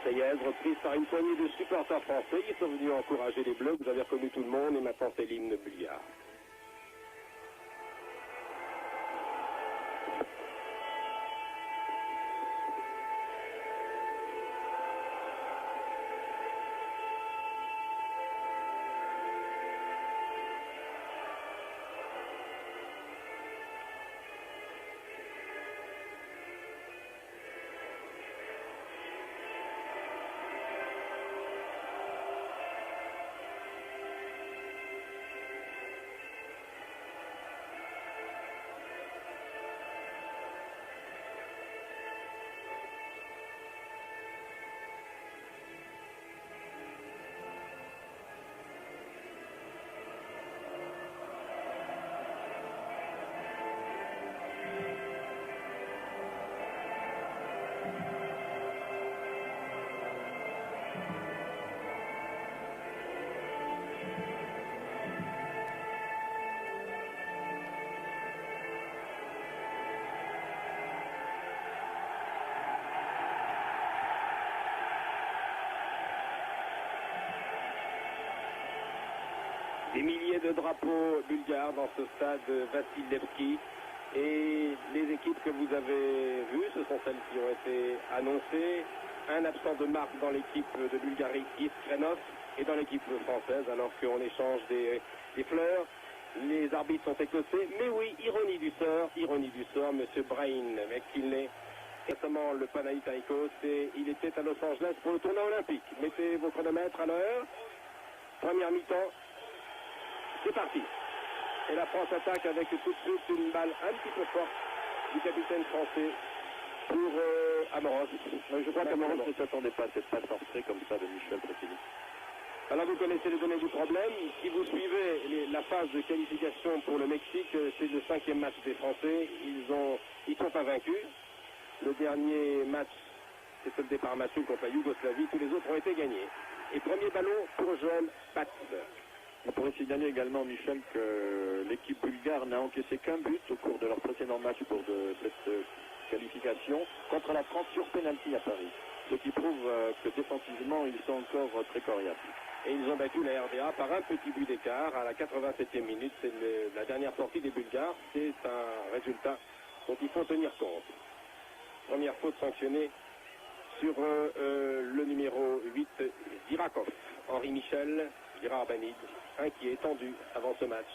Marseillaise, reprise par une poignée de supporters français. Ils sont venus encourager les Bleus, vous avez reconnu tout le monde, et maintenant c'est l'hymne bulgare. Des milliers de drapeaux bulgares dans ce stade Vassil Levski. Et les équipes que vous avez vues, ce sont celles qui ont été annoncées. Un absent de marque dans l'équipe de Bulgarie, Yves Krenov, et dans l'équipe française, alors qu'on échange des fleurs. Les arbitres sont écossais. Mais oui, ironie du sort, M. Brian McKinley, récemment le Panathinaikos, et il était à Los Angeles pour le tournoi olympique. Mettez vos chronomètres à l'heure. Première mi-temps. C'est parti. Et la France attaque avec tout de suite une balle un petit peu forte du capitaine français pour Amoros. Je crois qu'Amoros ne s'attendait pas à cette passe entrée comme ça de Michel Platini. Alors vous connaissez les données du problème. Si vous suivez la phase de qualification pour le Mexique, c'est le 5e match des Français. Ils sont pas vaincus. Le dernier match, c'est le départ match contre la Yougoslavie. Tous les autres ont été gagnés. Et premier ballon pour Joël Batz. On pourrait signaler également, Michel, que l'équipe bulgare n'a encaissé qu'un but au cours de leur précédent match pour cette qualification contre la France sur pénalty à Paris. Ce qui prouve que défensivement, ils sont encore très coriaces. Et ils ont battu la RDA par un petit but d'écart à la 87e minute. C'est la dernière sortie des Bulgares. C'est un résultat dont il faut tenir compte. Première faute sanctionnée sur le numéro 8, Zirakov. Henri Michel, Gérard Banide, inquiet, tendu avant ce match.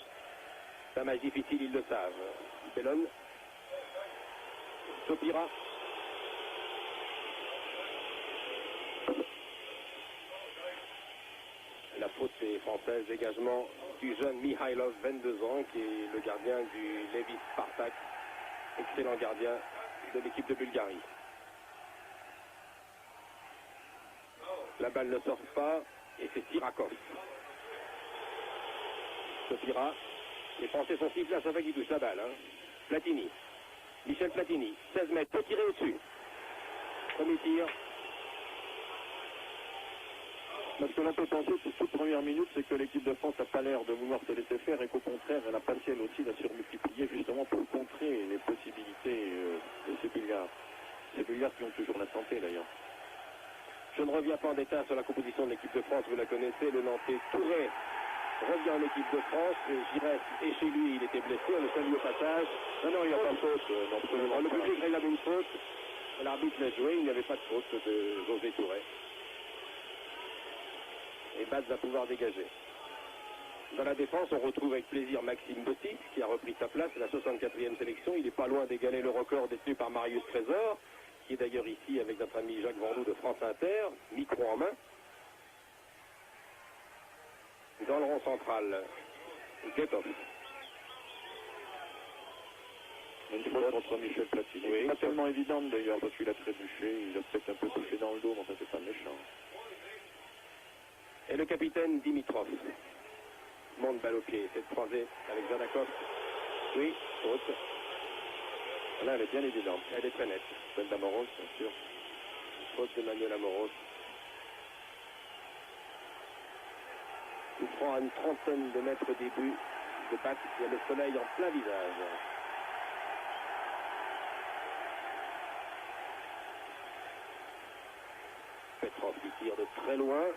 C'est un match difficile, ils le savent. Bellone, Sopira. La faute est française, dégagement du jeune Mihailov, 22 ans, qui est le gardien du Levi Spartak, excellent gardien de l'équipe de Bulgarie. La balle ne sort pas et c'est Sirakov. Sopira, les Français sont sifflés à chaque fois qu'ils touchent la balle. Platini, Michel Platini, 16 mètres, peut tirer au-dessus. Premier tir. Ce que l'on peut penser toute première minute, c'est que l'équipe de France n'a pas l'air de vouloir se laisser faire et qu'au contraire, elle a passé elle aussi la surmultiplier justement pour contrer les possibilités de ces Bulgares. Ces Bulgares qui ont toujours la santé d'ailleurs. Je ne reviens pas en détail sur la composition de l'équipe de France, vous la connaissez, le Nantais Touré revient en équipe de France, Giresse est chez lui, il était blessé, on le salue au passage. Non, il n'y a pas de faute. Le public réclame une faute, l'arbitre l'a joué, il n'y avait pas de faute de José Touré. Et Batz va pouvoir dégager. Dans la défense, on retrouve avec plaisir Maxime Botic, qui a repris sa place, la 64e sélection. Il n'est pas loin d'égaler le record détenu par Marius Trésor, qui est d'ailleurs ici avec notre ami Jacques Vendoux de France Inter, micro en main. Dans le rond central, Guetov. Une faute contre Michel Platini. Oui, pas tellement évidente d'ailleurs, parce qu'il a trébuché, il a peut-être un peu touché dans le dos, mais ça c'est pas méchant. Et le capitaine Dimitrov monte balle au pied, cette croisée avec Zadakov. Oui, faute. Là, elle est bien évidente. Elle est très nette. Celle d'Amoros, bien sûr. Faute de Manuel Amoros. Il prend à une trentaine de mètres des buts de Batz. Il y a le soleil en plein visage. Petrov. Tir de très loin.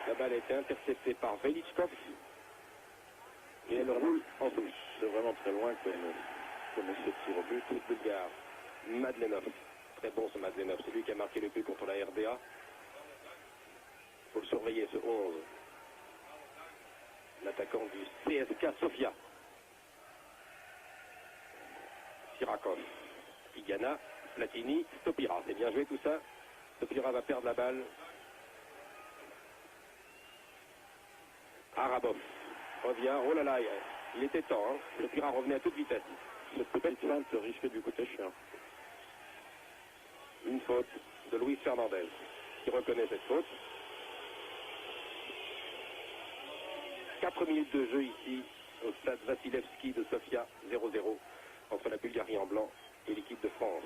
La balle a été interceptée par Velichkov. Et elle roule en touche. C'est vraiment très loin comme ce tir au but. Bulgare. Madlenov. Très bon ce Madlenov. C'est lui qui a marqué le but contre la RDA. Il faut le surveiller ce 11. L'attaquant du CSK Sofia. Sirakov. Tigana. Platini. Stopira. C'est bien joué tout ça. Stopira va perdre la balle. Arabov revient. Oh là là, il était temps. Hein. Stopira revenait à toute vitesse. Cette petite feinte risquait du côté cher. Une faute de Luis Fernandez qui reconnaît cette faute. 4 minutes de jeu ici au stade Vassilevski de Sofia, 0-0 entre la Bulgarie en blanc et l'équipe de France.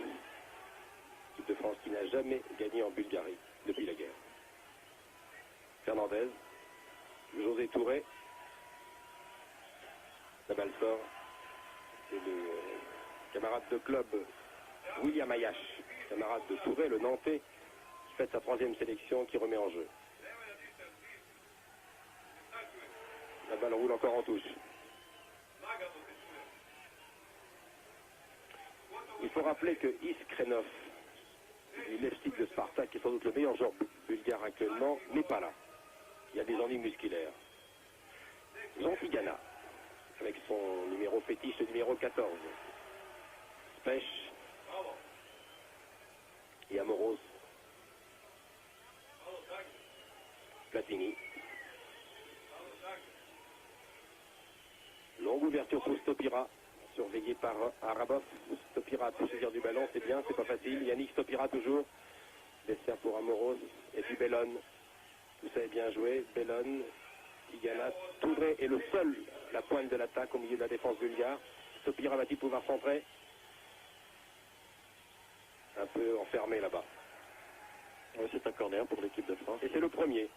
L'équipe de France qui n'a jamais gagné en Bulgarie depuis la guerre. Fernandez, José Touré, la balle sort. C'est le camarade de club William Ayash, camarade de Touré, le Nantais, qui fait sa 3e sélection, qui remet en jeu. La balle roule encore en touche. Il faut rappeler que Iskrenov, du Levski de Spartak, qui est sans doute le meilleur joueur bulgare actuellement, n'est pas là. Il y a des ennuis musculaires. Jean Tigana, avec son numéro fétiche, le numéro 14. Spech et Amoros. Platini. Longue ouverture pour Stopira, surveillé par Arabov. Stopira a pu saisir du ballon, c'est bien, c'est pas facile. Yannick Stopira toujours. Dessert pour Amoros et puis Bellon. Tout ça est bien joué. Bellon, Tigana, Touré est le seul, la pointe de l'attaque au milieu de la défense bulgare. Stopira va-t-il pouvoir centrer? Un peu enfermé là-bas. C'est un corner pour l'équipe de France. Et c'est le premier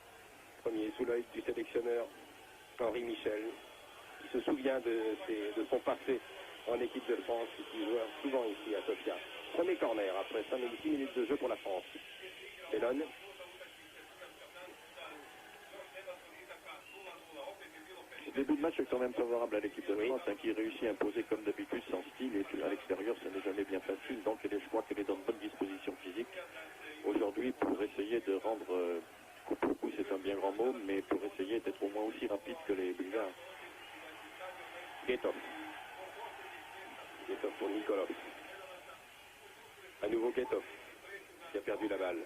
sous l'œil du sélectionneur Henri Michel, qui se souvient de son passé en équipe de France, qui joue souvent ici à Sofia. Premier corner après 6 minutes de jeu pour la France. Bellon. Le début de match est quand même favorable à l'équipe de France, qui réussit à imposer comme d'habitude son style, et à l'extérieur ça n'est jamais bien facile, donc je crois qu'elle est dans de bonnes dispositions physiques aujourd'hui pour essayer de rendre coup pour coup, c'est un bien grand mot, mais pour essayer d'être au moins aussi rapide que les Bulgares. Guetov. Guetov pour Nikolov. À nouveau Guetov, qui a perdu la balle.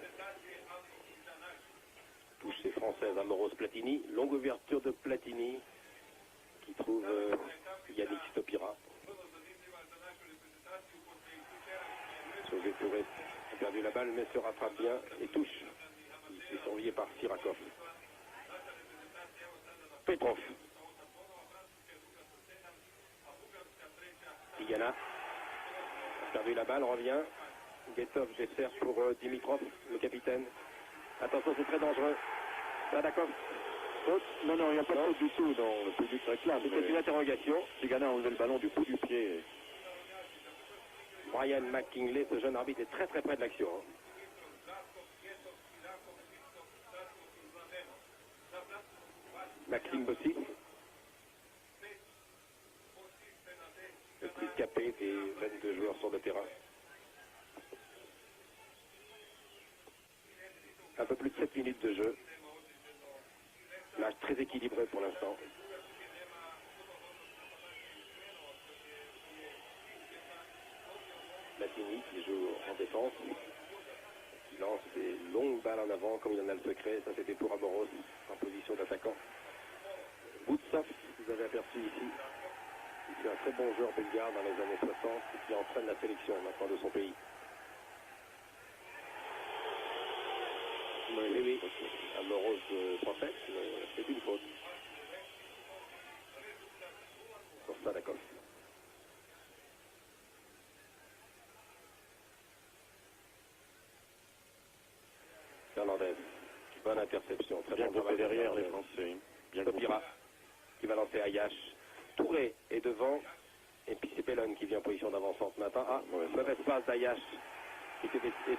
Touche française Amoros Platini. Longue ouverture de Platini, qui trouve Yannick Stopira. José Touré a perdu la balle, mais se rattrape bien et touche. Il est surveillé par Sirakov. Petrov. Tigana a perdu la balle, revient. Guetov dessert pour Dimitrov, le capitaine. Attention, c'est très dangereux. Sadakov. Faute? Non, il n'y a pas de faute du tout dans le public réclame. C'était une interrogation. Tigana a enlevé le ballon du bout du pied. Brian McKinley, ce jeune arbitre, est très très près de l'action. Hein. Maxime Bossy. Le plus capé des 22 joueurs sur le terrain. Un peu plus de 7 minutes de jeu. Match très équilibré pour l'instant. Platini qui joue en défense, qui lance des longues balles en avant comme il en a le secret. Ça c'était pour Amoros en position d'attaquant. Boutsov, vous avez aperçu ici, c'est un très bon joueur bulgare dans les années 60 et qui entraîne la sélection maintenant de son pays. Oui, Amoros français, c'est une faute. Sur Sadakov. Fernandez, bonne interception. Très bien bon derrière les Français. Stopira qui va lancer Ayash. Touré est devant. Et puis c'est Bellon qui vient en position d'avancante maintenant. Ah, mauvaise passe d'Ayash. Et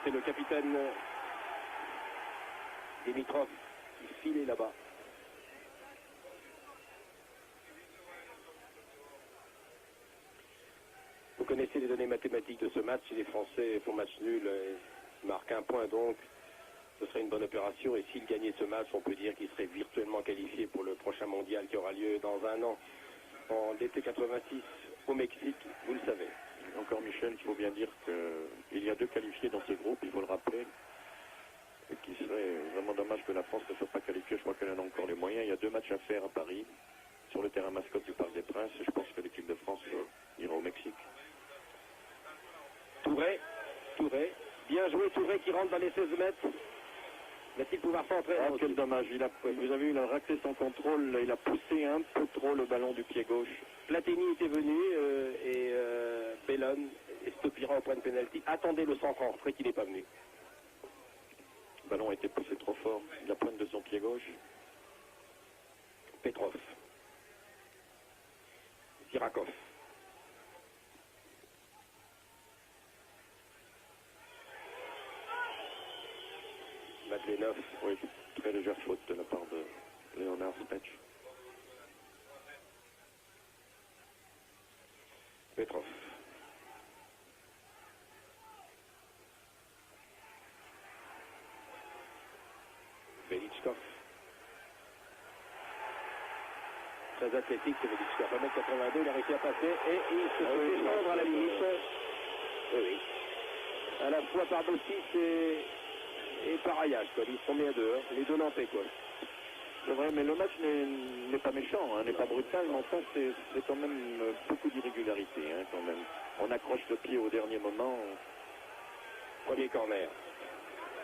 c'est le capitaine Dimitrov qui filait là-bas. Vous connaissez les données mathématiques de ce match. Si les Français font match nul, marquent un point donc, ce serait une bonne opération. Et s'ils gagnaient ce match, on peut dire qu'ils seraient virtuellement qualifiés pour le prochain mondial qui aura lieu dans un an, en l'été 86 au Mexique, vous le savez. Encore Michel, il faut bien dire qu'il y a 2 qualifiés dans ce groupe, il faut le rappeler. Et qu'il serait vraiment dommage que la France ne soit pas qualifiée. Je crois qu'elle en a encore les moyens. Il y a 2 matchs à faire à Paris, sur le terrain mascotte du Parc des Princes. Et je pense que l'équipe de France ira au Mexique. Touré, bien joué Touré qui rentre dans les 16 mètres. Va-t-il pouvoir s'entrer? Ah, quel dommage. Vous avez vu, il a raté son contrôle. Il a poussé un peu trop le ballon du pied gauche. Platini était venu et Bellone et Stopira au point de pénalty. Attendez le centre en retrait qui n'est pas venu. Le ballon a été poussé trop fort. La pointe de son pied gauche. Petrov. Sirakov. Madlenov. Oui, très légère faute de la part de Léonard Spetch. Petrov. Velichkov. Très athlétique ce Velichkov. 1m82, il a réussi à passer et il se fait descendre à la limite. Oui. À la fois par Bossis et par Ayash, quoi. Ils sont mis à 2, hein. Les deux Nantais, quoi. C'est vrai, mais le match n'est pas méchant, hein, n'est pas brutal, mais enfin c'est quand même beaucoup d'irrégularité, hein, quand même. On accroche le pied au dernier moment. Premier corner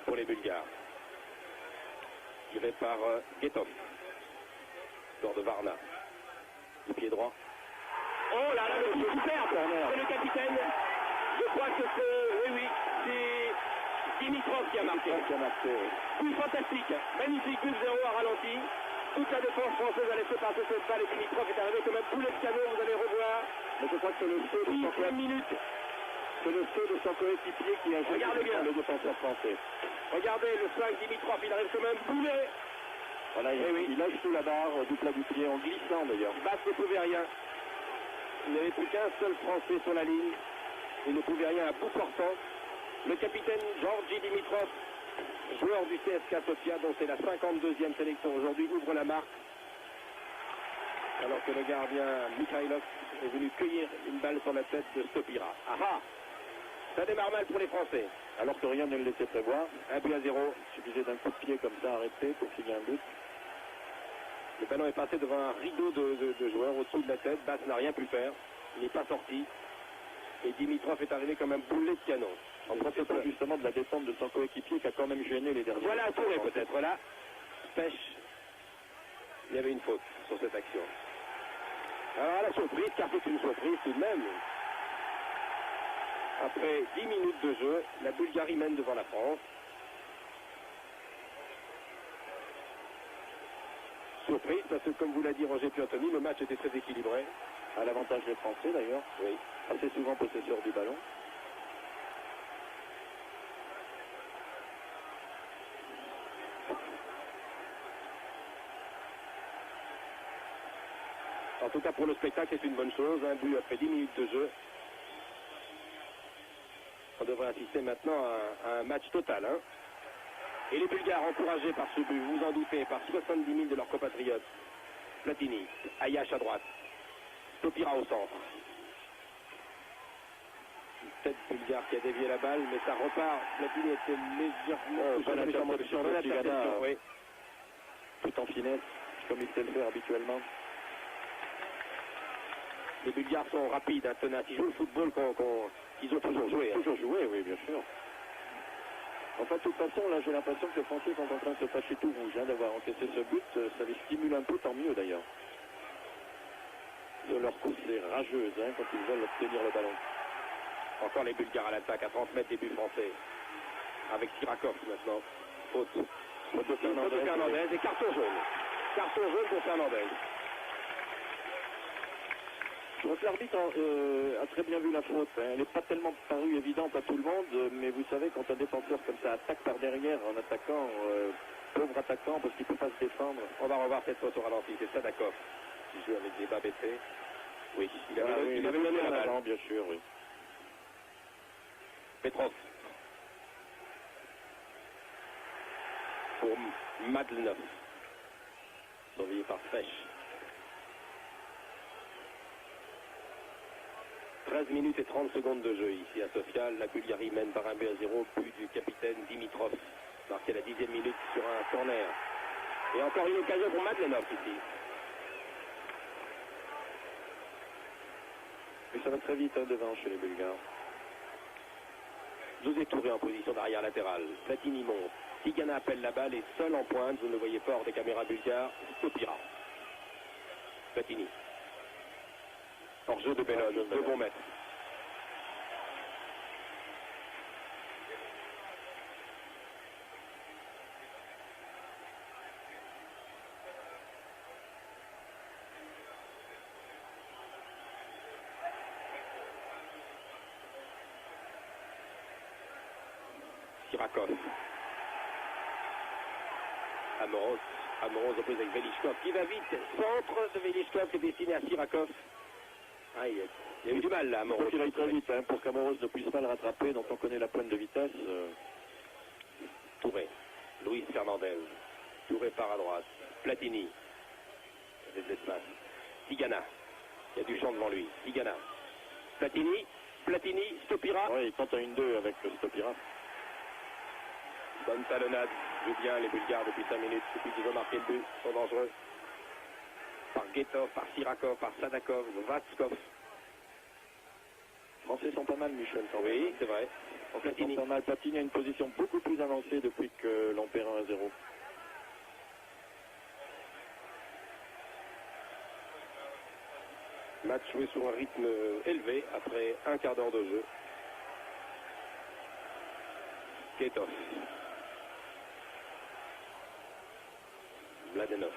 pour les Bulgares. Tiré par Guetov. Sort de Varna. Du pied droit. Oh là là, le coup superbe. C'est le capitaine. Je crois que c'est... Oui, c'est Dimitrov qui a marqué. Coup fantastique. Magnifique but 0 à ralenti. Toute la défense française a laissé passer cette balle et Dimitrov est arrivé comme un poulet de canon. Vous allez revoir. Mais je crois que c'est le feu de son minutes. C'est le feu de son coéquipier qui a joué le défenseur français. Regardez le 5 Dimitrov, il arrive comme un poulet. Voilà, il lâche sous la barre du plat du pied en glissant d'ailleurs. Basse ne pouvait rien. Il n'y avait plus qu'un seul Français sur la ligne. Il ne pouvait rien à bout portant. Le capitaine Georgi Dimitrov, joueur du CSKA Sofia, dont c'est la 52e sélection aujourd'hui, ouvre la marque. Alors que le gardien Mikhailov est venu cueillir une balle sur la tête de Stopira. Ah ah! Ça démarre mal pour les Français. Alors que rien ne le laissait prévoir. 1-0. Il suffisait d'un coup de pied comme ça arrêté pour qu'il y ait un but. Le ballon est passé devant un rideau de joueurs au-dessous de la tête. Bass n'a rien pu faire. Il n'est pas sorti. Et Dimitrov est arrivé comme un boulet de canon. En profitant justement de la descente de son coéquipier qui a quand même gêné les derniers. Voilà, Touré peut-être. Voilà. Pêche. Il y avait une faute sur cette action. Alors la surprise, car c'est une surprise tout de même. Après 10 minutes de jeu, la Bulgarie mène devant la France. Surprise, parce que comme vous l'a dit Roger Piantoni, le match était très équilibré. À l'avantage des Français d'ailleurs. Oui. Assez souvent possesseurs du ballon. En tout cas pour le spectacle, c'est une bonne chose. Un but après 10 minutes de jeu. On devrait assister maintenant à un match total. Hein. Et les Bulgares, encouragés par ce but, vous en doutez, par 70 000 de leurs compatriotes. Platini, Ayash à droite, Stopira au centre. Une tête bulgare qui a dévié la balle, mais ça repart. Platini était légèrement oui. Tout en finesse, comme il sait le faire habituellement. Les Bulgares sont rapides, hein, tenaces. Ils jouent le football qu'ils ont toujours joué. Toujours joué, oui, bien sûr. Enfin, de toute façon, là, j'ai l'impression que les Français sont en train de se fâcher tout rouge, hein, d'avoir encaissé ce but. Ça les stimule un peu, tant mieux d'ailleurs. De leur course est rageuse, hein, quand ils veulent obtenir le ballon. Encore les Bulgares à l'attaque, à 30 mètres des buts français. Avec Sirakov maintenant. Faute. Faute de Fernandez et carton jaune. Carton jaune pour Fernandez. Je crois que l'arbitre a très bien vu la faute. Hein. Elle n'est pas tellement parue évidente à tout le monde, mais vous savez, quand un défenseur comme ça attaque par derrière en attaquant, pauvre attaquant, parce qu'il ne peut pas se défendre. On va revoir cette faute au ralenti. C'est Sadakov qui joue avec des bas baissés. Oui, il avait donné la balle. Avant, bien sûr, oui. Petrov. Pour Madlenov. Surveillé par Fesch. 13 minutes et 30 secondes de jeu ici à Sofia. La Bulgarie mène par un but à 0. But du capitaine Dimitrov. Marqué à la 10e minute sur un corner. Et encore une occasion pour Madlenov ici. Mais ça va très vite hein, devant chez les Bulgares. José Touré en position d'arrière latérale. Platini monte. Tigana appelle la balle et seul en pointe, vous ne le voyez pas hors des caméras bulgares, Stopira. Platini. Hors jeu de Bellone, de bon maître. Sirakov. Amoros oppose avec Velishkov qui va vite. Centre de Velishkov qui est destiné à Sirakov. Ah, il y a eu du mal là, Amoros. Il aille très vite hein, pour qu'Amoros ne puisse pas le rattraper, dont on connaît la pointe de vitesse. Touré. Luis Fernandez. Touré part à droite. Platini. Il y a des espaces. Tigana. Il y a du champ devant lui. Tigana. Platini. Platini. Stopira. Oui, il tente un 1-2 avec Stopira. Bonne talonnade, joue bien les Bulgares depuis 5 minutes, depuis qu'ils ont marqué le but, sont dangereux. Par Guetov, par Sirakov, par Sadakov, Vatskov. Les Français sont pas mal, Michel. Oui, c'est vrai. Platini. Pas mal. Platini a une position beaucoup plus avancée depuis que l'on perd 1-0. Match joué sur un rythme élevé après un quart d'heure de jeu. Guetov. Mladenov.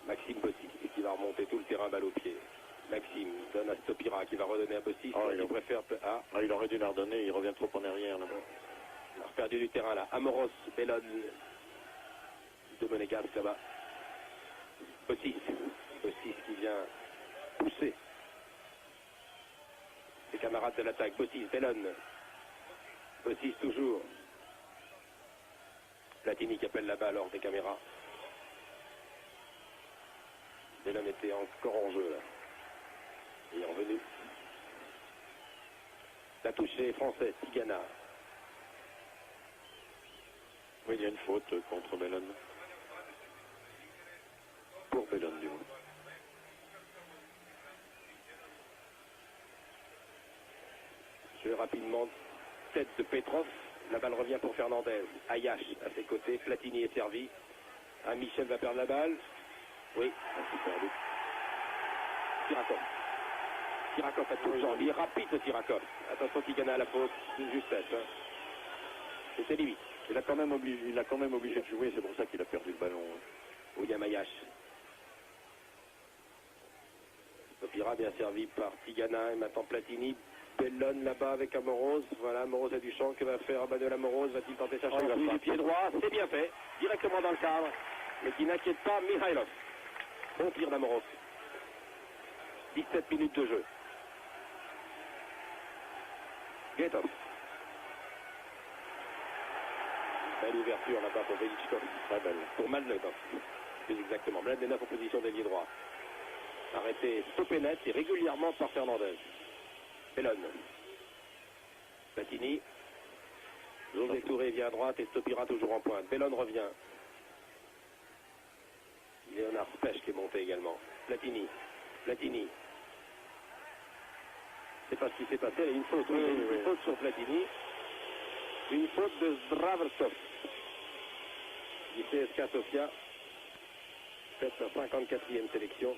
Maxime Bossis qui va remonter tout le terrain balle au pied. Maxime donne à Stopira qui va redonner à Bossis. Il préfère. Il aurait dû la redonner, il revient trop en arrière. Là. Il a perdu du terrain là. Amoros, Bellone de Monégasque là-bas. Bossis qui vient pousser ses camarades de l'attaque. Bossis, Bellone. Bossis toujours. Platini qui appelle la balle hors des caméras. Bellone était encore en jeu là. Il est revenu. La touche est française, Tigana. Oui, il y a une faute contre Bellone. Pour Bellone, du moins. Jeu rapidement. Tête de Petrov. La balle revient pour Fernandez. Ayash à ses côtés. Platini est servi. Michel va perdre la balle. Oui, c'est perdu. Sirakov. Sirakov a tout le temps. Il est rapide ce Sirakov. Attention qu'il gagne à la faute. C'est justesse. Hein. C'était limite. Il a quand même obligé de jouer. C'est pour ça qu'il a perdu le ballon. William Ayash. Stopira bien servi par Tigana et maintenant Platini. Bellone là-bas avec Amoros. Voilà, Amoros a du champ. Que va faire Manuel Amoros? Va-t-il tenter sa chance? Du pied droit, c'est bien fait. Directement dans le cadre. Mais qui n'inquiète pas Mihailov. Bon tir d'Amoros. 17 minutes de jeu. Guetov. Belle ouverture là-bas pour Velichkov. Très belle. Pour Madlenov. Plus exactement. Madlenov en position d'ailier droit. Arrêté, stoppé net et régulièrement par Fernandez. Bellone. Platini. José Touré vient à droite et Stopira toujours en pointe. Bellone revient. Léonard Spech qui est monté également. Platini. Platini. C'est pas ce qui s'est passé. Il y a une faute. Une faute sur Platini. Une faute de Zdravsov. Du CSKA Sofia. Peut-être sa 54e sélection.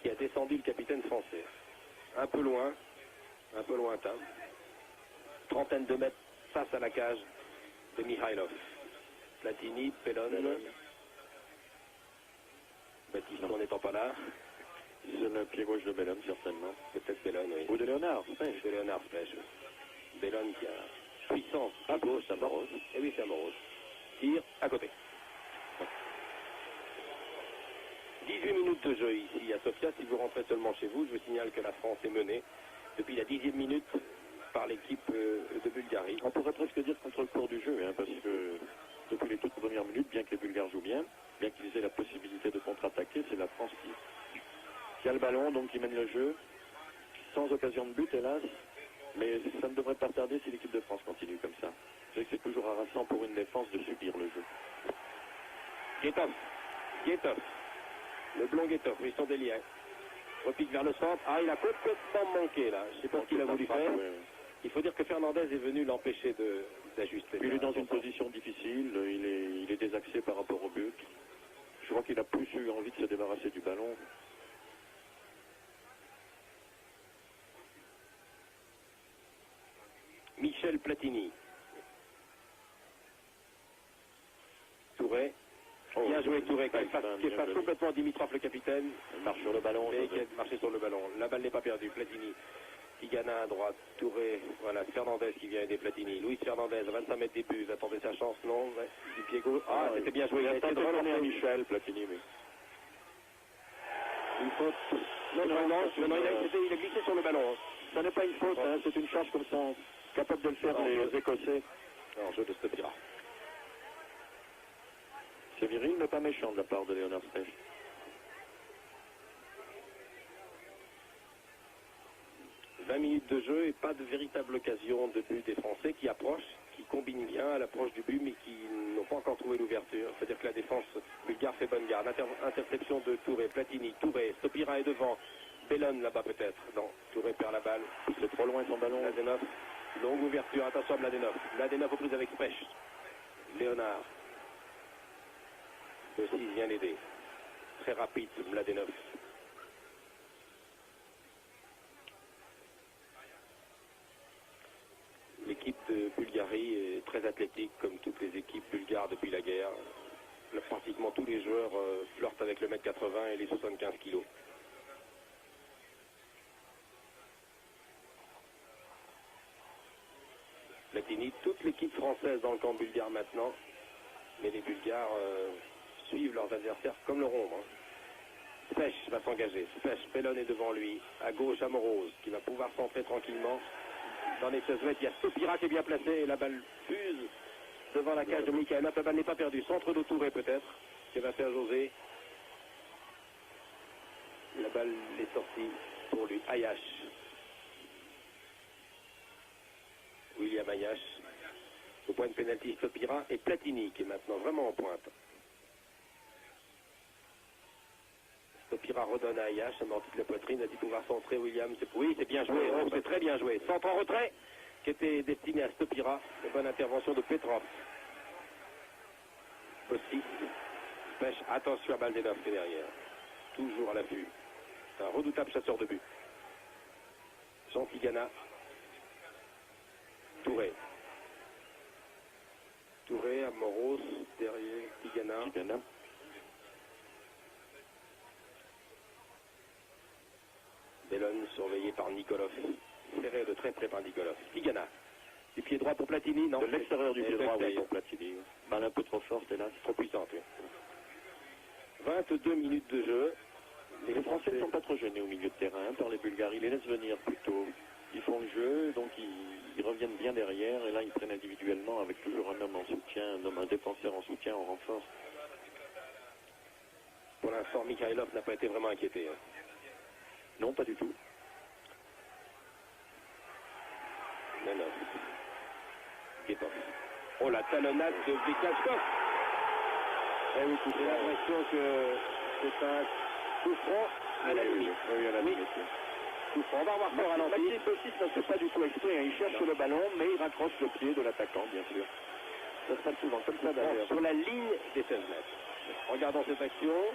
Qui a descendu le capitaine français. Un peu loin. Un peu lointain. Trentaine de mètres face à la cage de Mihailov. Platini, Bellone. Baptiste n'étant pas là. C'est le pied gauche de Bellone, certainement. Peut-être Bellone, oui. Ou de Léonard, Spech. De Léonard Spech. Bellone qui a puissance. À gauche, Amoros. Et oui, c'est Amoros. Tire à côté. 18 minutes de jeu ici à Sofia. Si vous rentrez seulement chez vous, je vous signale que la France est menée depuis la 10e minute par l'équipe de Bulgarie. On pourrait presque dire contre le cours du jeu, hein, parce que depuis les toutes premières minutes, bien que les Bulgares jouent bien qu'ils aient la possibilité de contre-attaquer, c'est la France qui a le ballon, donc qui mène le jeu, sans occasion de but, hélas. Mais ça ne devrait pas tarder si l'équipe de France continue comme ça. Je sais que c'est toujours harassant pour une défense de subir le jeu. Guetov. Le blond Guetov, Tristan Delia. Repique vers le centre. Ah, il a complètement manqué là. Je ne sais pas ce qu'il a voulu faire. Il faut dire que Fernandez est venu l'empêcher d'ajuster. Il est dans une position difficile, il est désaxé par rapport au but. Je crois qu'il a plus eu envie de se débarrasser du ballon. Michel Platini. Touré. Bien joué Touré, qui efface complètement Dimitrov le capitaine. Il marche sur le ballon. Et qui a marché sur le ballon. La balle n'est pas perdue. Platini. Tigana à droite, Touré, voilà, Fernandez qui vient aider Platini. Luis Fernandez, à 25 mètres des buts, va tenter sa chance, non, ouais, du pied gauche. Ah, c'était bien joué, il a essayé de relancer à Michel, Platini, mais... Une faute. Non, il a glissé sur le ballon. Ça n'est pas une faute, hein, c'est une charge comme ça, capable de le faire les Écossais. Alors, jeu de Stopira. C'est viril, mais pas méchant de la part de Léonard Spech. Minutes de jeu et pas de véritable occasion de but des Français qui approchent, qui combinent bien à l'approche du but mais qui n'ont pas encore trouvé l'ouverture. C'est-à-dire que la défense bulgare fait bonne garde. Interception de Touré, Platini, Touré, Stopira est devant, Bellone là-bas peut-être. Non, Touré perd la balle, c'est trop loin son ballon. Mladenov, longue ouverture, attention à Mladenov. Mladenov aux prises avec Spech. Léonard. Le 6 vient l'aider. Très rapide Mladenov. L'équipe de Bulgarie est très athlétique, comme toutes les équipes bulgares depuis la guerre. Pratiquement tous les joueurs flirtent avec le 1m80 et les 75 kg. Platini, toute l'équipe française dans le camp bulgare maintenant. Mais les Bulgares suivent leurs adversaires comme le rond. Spech va s'engager. Spech, Bellone est devant lui. À gauche, Amoros, qui va pouvoir centrer tranquillement. Dans les 16 mètres, il y a Stopira qui est bien placé et la balle fuse devant la cage de Mikhaïlov. La balle n'est pas perdue. Centre de Touré peut-être, que va faire José. La balle est sortie pour lui. Ayash. William Ayash. Au point de pénalty, Stopira et Platini qui est maintenant vraiment en pointe. Stopira redonne à Ayash, ça m'entique la poitrine, a dit pouvoir centrer William. Oui, c'est bien joué, oh, c'est très bien joué. Centre en retrait, qui était destiné à Stopira. Une bonne intervention de Petrov. Aussi. Spech, attention à Mladenov qui est derrière. Toujours à l'affût. C'est un redoutable chasseur de but. Jean Tigana. Touré. Touré, Amoros, derrière Tigana. Bellone surveillé par Nikolov. Serré de très près par Nikolov. Tigana. Du pied droit pour Platini, non? De l'extérieur du pied droit, oui, pour Platini. Balle un peu trop forte, hélas. Trop puissante, oui. 22 minutes de jeu. Les Français ne sont pas trop gênés au milieu de terrain par les Bulgares. Ils les laissent venir plutôt. Ils font le jeu, donc ils reviennent bien derrière. Et là, ils prennent individuellement avec toujours un homme en soutien, un défenseur en soutien, en renfort. Pour l'instant, Mikhaïlov n'a pas été vraiment inquiété. Hein. Non, pas du tout. Non. Oh, la talonnade de Bekashkov. Eh oui, j'ai l'impression que c'est un coup franc à la limite. Oui, à la limite. Coup franc. On va voir ça au ralenti. Maxime Bossis ne fait pas du tout exprès. Hein. Il cherche le ballon, mais il raccroche le pied de l'attaquant, bien sûr. Ça se passe souvent comme ça, d'ailleurs. Sur la ligne des 16 mètres. Regardons cette action.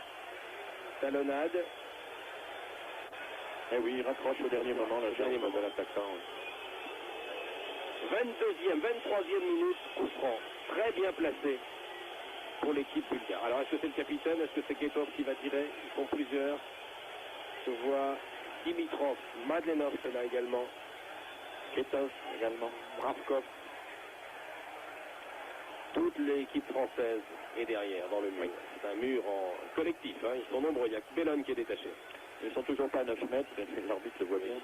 Talonnade. Eh oui, il raccroche au dernier moment la jambe de l'attaquant. 22e, 23e minute, coup franc. Très bien placé. pour l'équipe bulgare. Alors, est-ce que c'est le capitaine? Est-ce que c'est Ketov qui va tirer? Ils sont plusieurs. Je vois Dimitrov, Madlenov est là également. Ketov également, Bravkov. Toute l'équipe française est derrière, dans le mur. C'est un mur en collectif, hein. Ils sont nombreux. Il n'y a que Bellone qui est détaché. Ils ne sont toujours pas à 9 mètres, l'arbitre le voit bien.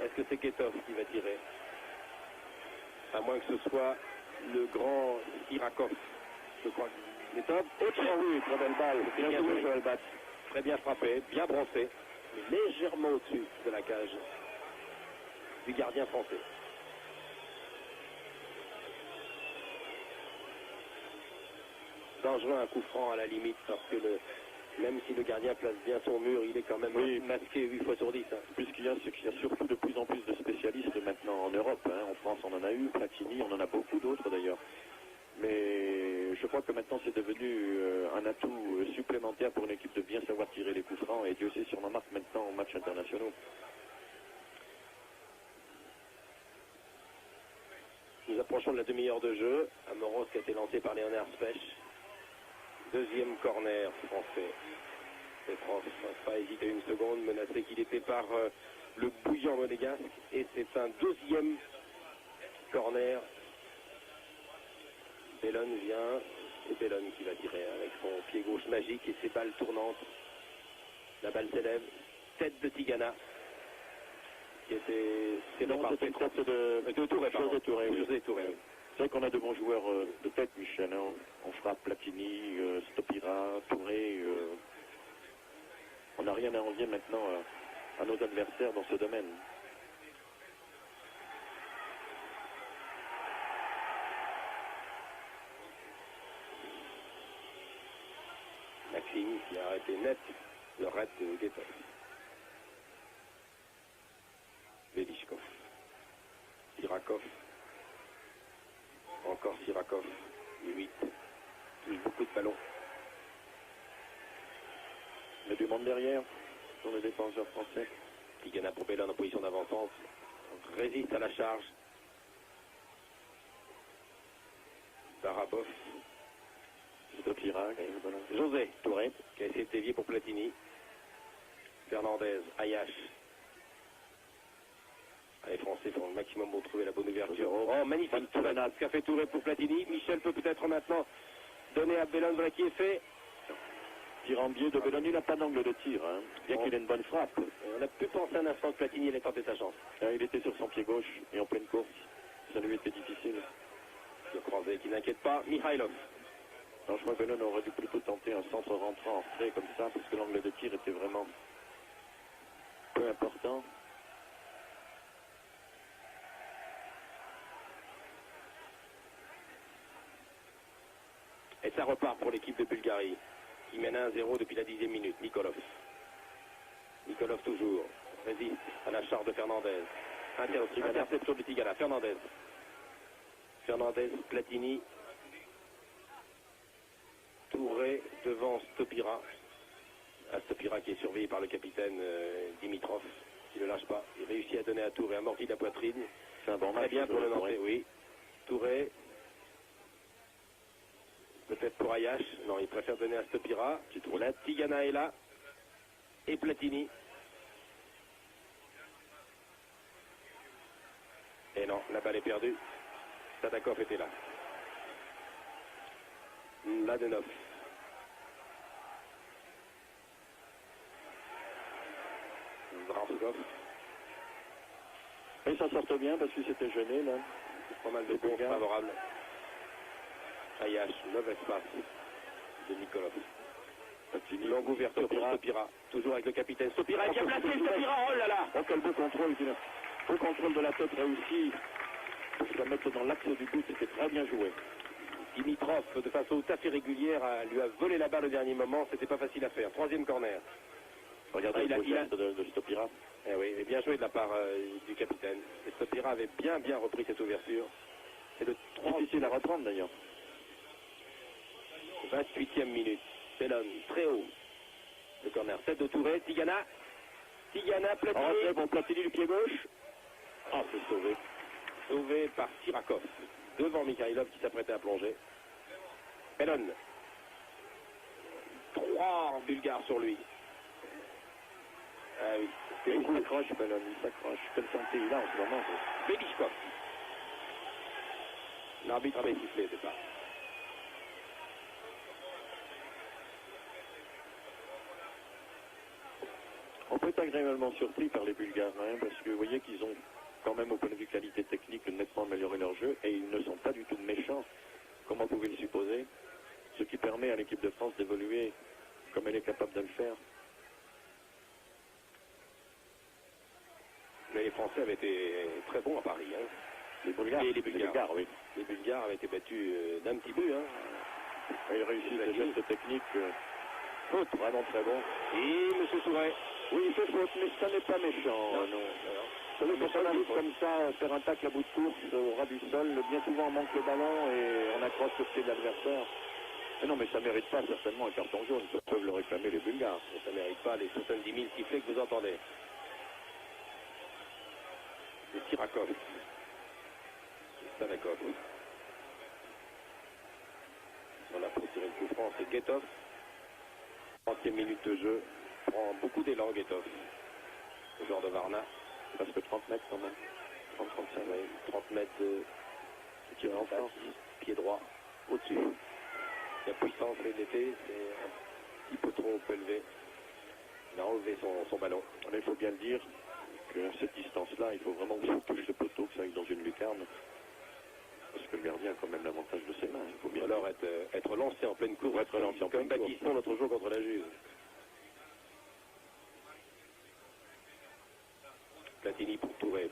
Est-ce que c'est Ketov qui va tirer? À moins que ce soit le grand Irakov. Je crois que Ketov. Oui, très belle balle. Bien joué, Joël Batz. Très bien frappé, bien brossé, mais légèrement au-dessus de la cage du gardien français. Dangereux, un coup franc à la limite, parce que même si le gardien place bien son mur, il est quand même masqué 8 fois sur 10. Hein. Plus qu'il y a, c'est qu'il y a surtout de plus en plus de spécialistes maintenant en Europe. Hein. En France, on en a eu, Platini, on en a beaucoup d'autres d'ailleurs. Mais je crois que maintenant, c'est devenu un atout supplémentaire pour une équipe de bien savoir tirer les coups francs. Et Dieu sait si on en marque maintenant en matchs internationaux. Nous approchons de la demi-heure de jeu. Amoros qui a été lancé par Léonard Spech. Deuxième corner français. Petrov n'a pas hésité une seconde, menacé qu'il était par le bouillant monégasque. Et c'est un deuxième corner. Bellone vient. C'est Bellone qui va tirer avec son pied gauche magique et ses balles tournantes. La balle s'élève. Tête de Tigana. Qui était... C'est une tête de Touré, José Touré. José Touré. C'est vrai qu'on a de bons joueurs de tête, Michel. Hein. On frappe Platini, Stopira, Touré. On n'a rien à envier maintenant à nos adversaires dans ce domaine. Maxime qui a arrêté net le raid de Guetta. Velishkov. Sirakov. Encore Sirakov. 8. Touche beaucoup de ballons. Il y a du monde derrière, sur les défenseurs français. Tigana pour Bellone en position d'avant-centre. Résiste à la charge. Barabov. Stopira, José Touré qui a essayé de dévier pour Platini. Fernandez, Ayash. Les Français font le maximum pour trouver la bonne ouverture. Oh, magnifique Touré, qu'a fait Touré pour Platini. Michel peut peut-être maintenant donner à Bellone, voilà qui est fait. Tir en biais de Bellone, il n'a pas d'angle de tir, hein, bien qu'il ait une bonne frappe. On a pu penser un instant que Platini allait tenter sa chance. Il était sur son pied gauche et en pleine course. Ça lui était difficile. Le croisé qui n'inquiète pas, Mikhailov. Non, je crois que Bellone aurait dû plutôt tenter un centre rentrant en retrait comme ça, parce que l'angle de tir était vraiment peu important. Et ça repart pour l'équipe de Bulgarie, qui mène 1-0 depuis la 10e minute. Nikolov. Nikolov toujours. Résiste à la charge de Fernandez. Interception de Tigana. Fernandez. Fernandez, Platini. Touré devant Stopira. Stopira qui est surveillé par le capitaine Dimitrov, qui ne lâche pas. Il réussit à donner à Touré amorti de la poitrine. C'est un bon match. Très bien pour le lancer, oui. Touré. Peut-être pour Ayash. Non, il préfère donner à Stopira. Là, Tigana est là. Et Platini. Et non, la balle est perdue. Sadakov était là. Mladenov. Vravkov. Et ça sortait bien parce que c'était gêné là. Pas mal de bons favorables. Ayash, mauvais passe de Nikolov. Longue ouverture pour Stopira. Toujours avec le capitaine. Stopira est bien placé, Stopira, oh là là. Oh, quel beau contrôle, beau contrôle de la tête réussi. Pour se la mettre dans l'axe du but, c'était très bien joué. Dimitrov, de façon tout à fait régulière, lui a volé la balle au dernier moment. C'était pas facile à faire. Troisième corner. Regardez le geste de Stopira. Eh oui, et bien joué de la part du capitaine. Et Stopira avait bien repris cette ouverture. C'est le 3. Difficile à reprendre d'ailleurs. 28e minute. Bellone, très haut. Le corner. Tête de Touré. Tigana. Tigana, Platini. Rentré pour Platini du pied gauche. Ah, c'est sauvé. Sauvé par Sirakov. Devant Mikhailov qui s'apprêtait à plonger. Bellone. Oh, Bulgare sur lui. Ah oui. Il s'accroche, Bellon, il s'accroche. Quelle santé il a en ce moment. Belichkov. L'arbitre avait sifflé au départ. On peut être agréablement surpris par les Bulgares, hein, parce que vous voyez qu'ils ont quand même, au point de vue qualité technique, nettement amélioré leur jeu, et ils ne sont pas du tout méchants, comme on pouvait le supposer, ce qui permet à l'équipe de France d'évoluer comme elle est capable de le faire. Mais les Français avaient été très bons à Paris. Hein. Les Bulgares, et les Bulgares, oui. Les Bulgares avaient été battus d'un petit but. Hein. Ils réussissent des gestes techniques. Faute, vraiment très bon. Et M. Souret. Oui, il fait faute, mais ça n'est pas méchant. Non. Vous savez, quand on arrive comme ça, faire un tacle à bout de course au ras du sol, bien souvent on manque le ballon et on accroche le pied de l'adversaire. Mais non, mais ça ne mérite pas certainement un carton jaune. Ils peuvent le réclamer, les Bulgares. Mais ça ne mérite pas les 70 000 sifflets que vous entendez. C'est Sirakov. Stanakov. On a pour tirer le coup franc, c'est Guetov. 30e minute de jeu. Prend beaucoup d'élan, Guetov. Le joueur de Varna. Presque 30 mètres quand même. 30-35, oui. 30 mètres de tir en face. Pied droit. Au-dessus. La puissance et l'été, c'est un petit peu trop élevé. Il a enlevé son ballon. Mais il faut bien le dire que à cette distance-là, il faut vraiment que ça touche le poteau, que ça aille dans une lucarne. Parce que le gardien a quand même l'avantage de ses mains. Il faut bien alors être lancé en pleine course, être lancé en comme pleine Baptiston l'autre jour contre la Juve. Platini pour Touré.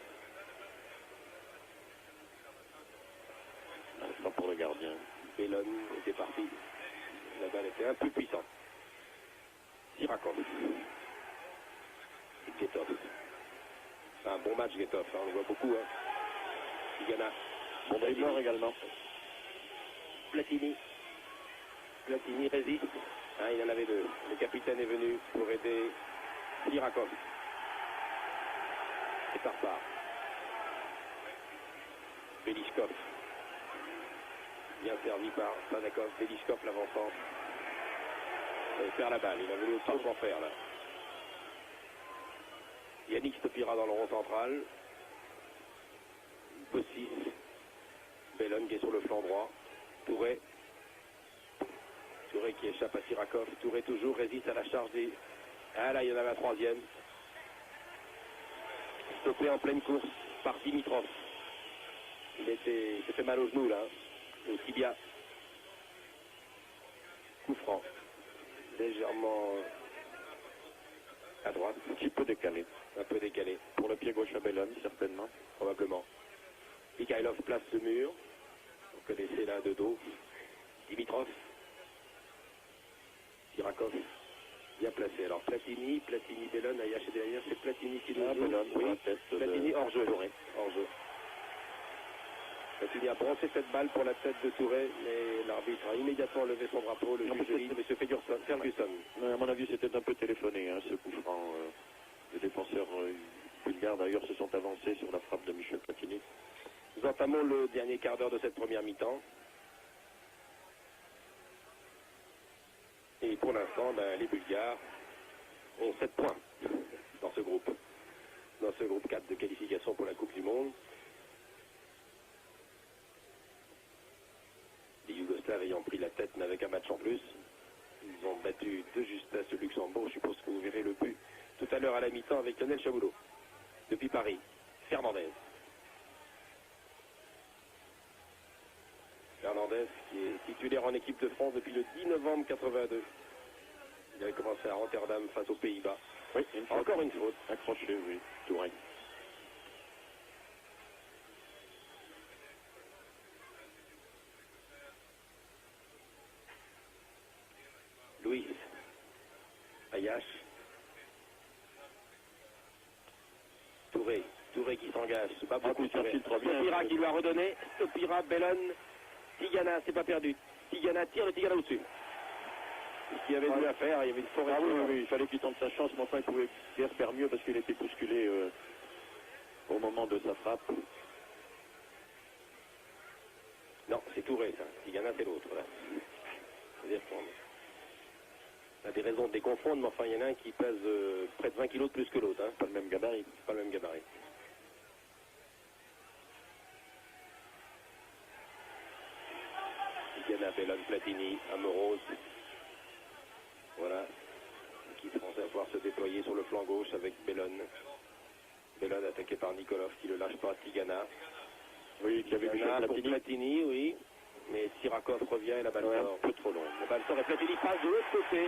C'est pas pour le gardien. Bellon était parti. La balle était un peu puissante. Sirakov. Et Guetov. C'est un bon match, Guetov. Hein, on le voit beaucoup. Hein. Tigana. Bon dribbleur également. Platini. Platini résiste. Hein, il en avait deux. Le capitaine est venu pour aider Sirakov. Et ça repart. Belichkov. Bien servi par Stanakov. Belichkov l'avançant. Il perd la balle. Il a voulu pas s'en faire là. Yannick Stopira dans le rond central. Bossis. Bellon qui est sur le flanc droit. Touré. Touré qui échappe à Sirakov. Touré toujours résiste à la charge des... Ah là, il y en avait la troisième. Stoppé en pleine course par Dimitrov. Il s'est fait mal au genou là. Au tibia. Coup franc. Légèrement à droite. Un petit peu décalé. Un peu décalé. Pour le pied gauche à Bellon, certainement. Probablement. Mikhailov place le mur. Vous connaissez là de dos. Dimitrov. Sirakov. Bien placé. Alors Platini, Bellon, Ayash et derrière, c'est Platini qui le joue. Bellon, oui. tête Platini hors jeu. Touré. Hors jeu. Platini a brossé cette balle pour la tête de Touré, mais l'arbitre a immédiatement levé son drapeau. Le juge de ligne, M. Ferguson. À mon avis, c'était un peu téléphoné, hein, ce coup franc. Les défenseurs bulgares, d'ailleurs, se sont avancés sur la frappe de Michel Platini. Nous entamons le dernier quart d'heure de cette première mi-temps. Et pour l'instant, les Bulgares ont 7 points dans ce groupe. Dans ce groupe 4 de qualification pour la Coupe du Monde. Les Yougoslaves ayant pris la tête, mais avec un match en plus. Ils ont battu de justesse le Luxembourg. Je suppose que vous verrez le but tout à l'heure à la mi-temps avec Lionel Chaboulot. Depuis Paris, Fernandez. Fernandez qui est titulaire en équipe de France depuis le 10 novembre 82. Il avait commencé à Rotterdam face aux Pays-Bas. Oui, encore une faute. Accroché, oui, Touré. Louis. Ayash. Touré qui s'engage. C'est pas beaucoup. Stopira qui lui a redonné. Stopira, Bellon. Tigana, c'est pas perdu. Tigana tire, le Tigana au-dessus. Ce qu'il avait dû à faire, il y avait une forêt. Ah oui, il fallait qu'il tente sa chance, mais enfin il pouvait bien faire mieux parce qu'il était bousculé au moment de sa frappe. Non, c'est Touré ça. Tigana c'est l'autre. Voilà. a des raisons de les confondre, mais enfin, il y en a un qui pèse près de 20 kilos de plus que l'autre. Hein. Pas le même gabarit. Pas le même gabarit. Tigana, Bellone, Platini, Amoros. Voilà. L'équipe française va pouvoir se déployer sur le flanc gauche avec Bellone. Bellone attaqué par Nikolov qui ne le lâche pas. Tigana. Oui, qui avait vu pour Platini, oui. Mais Sirakov revient et la balle sort. Un peu trop long. La balle sort et Platini passe de l'autre côté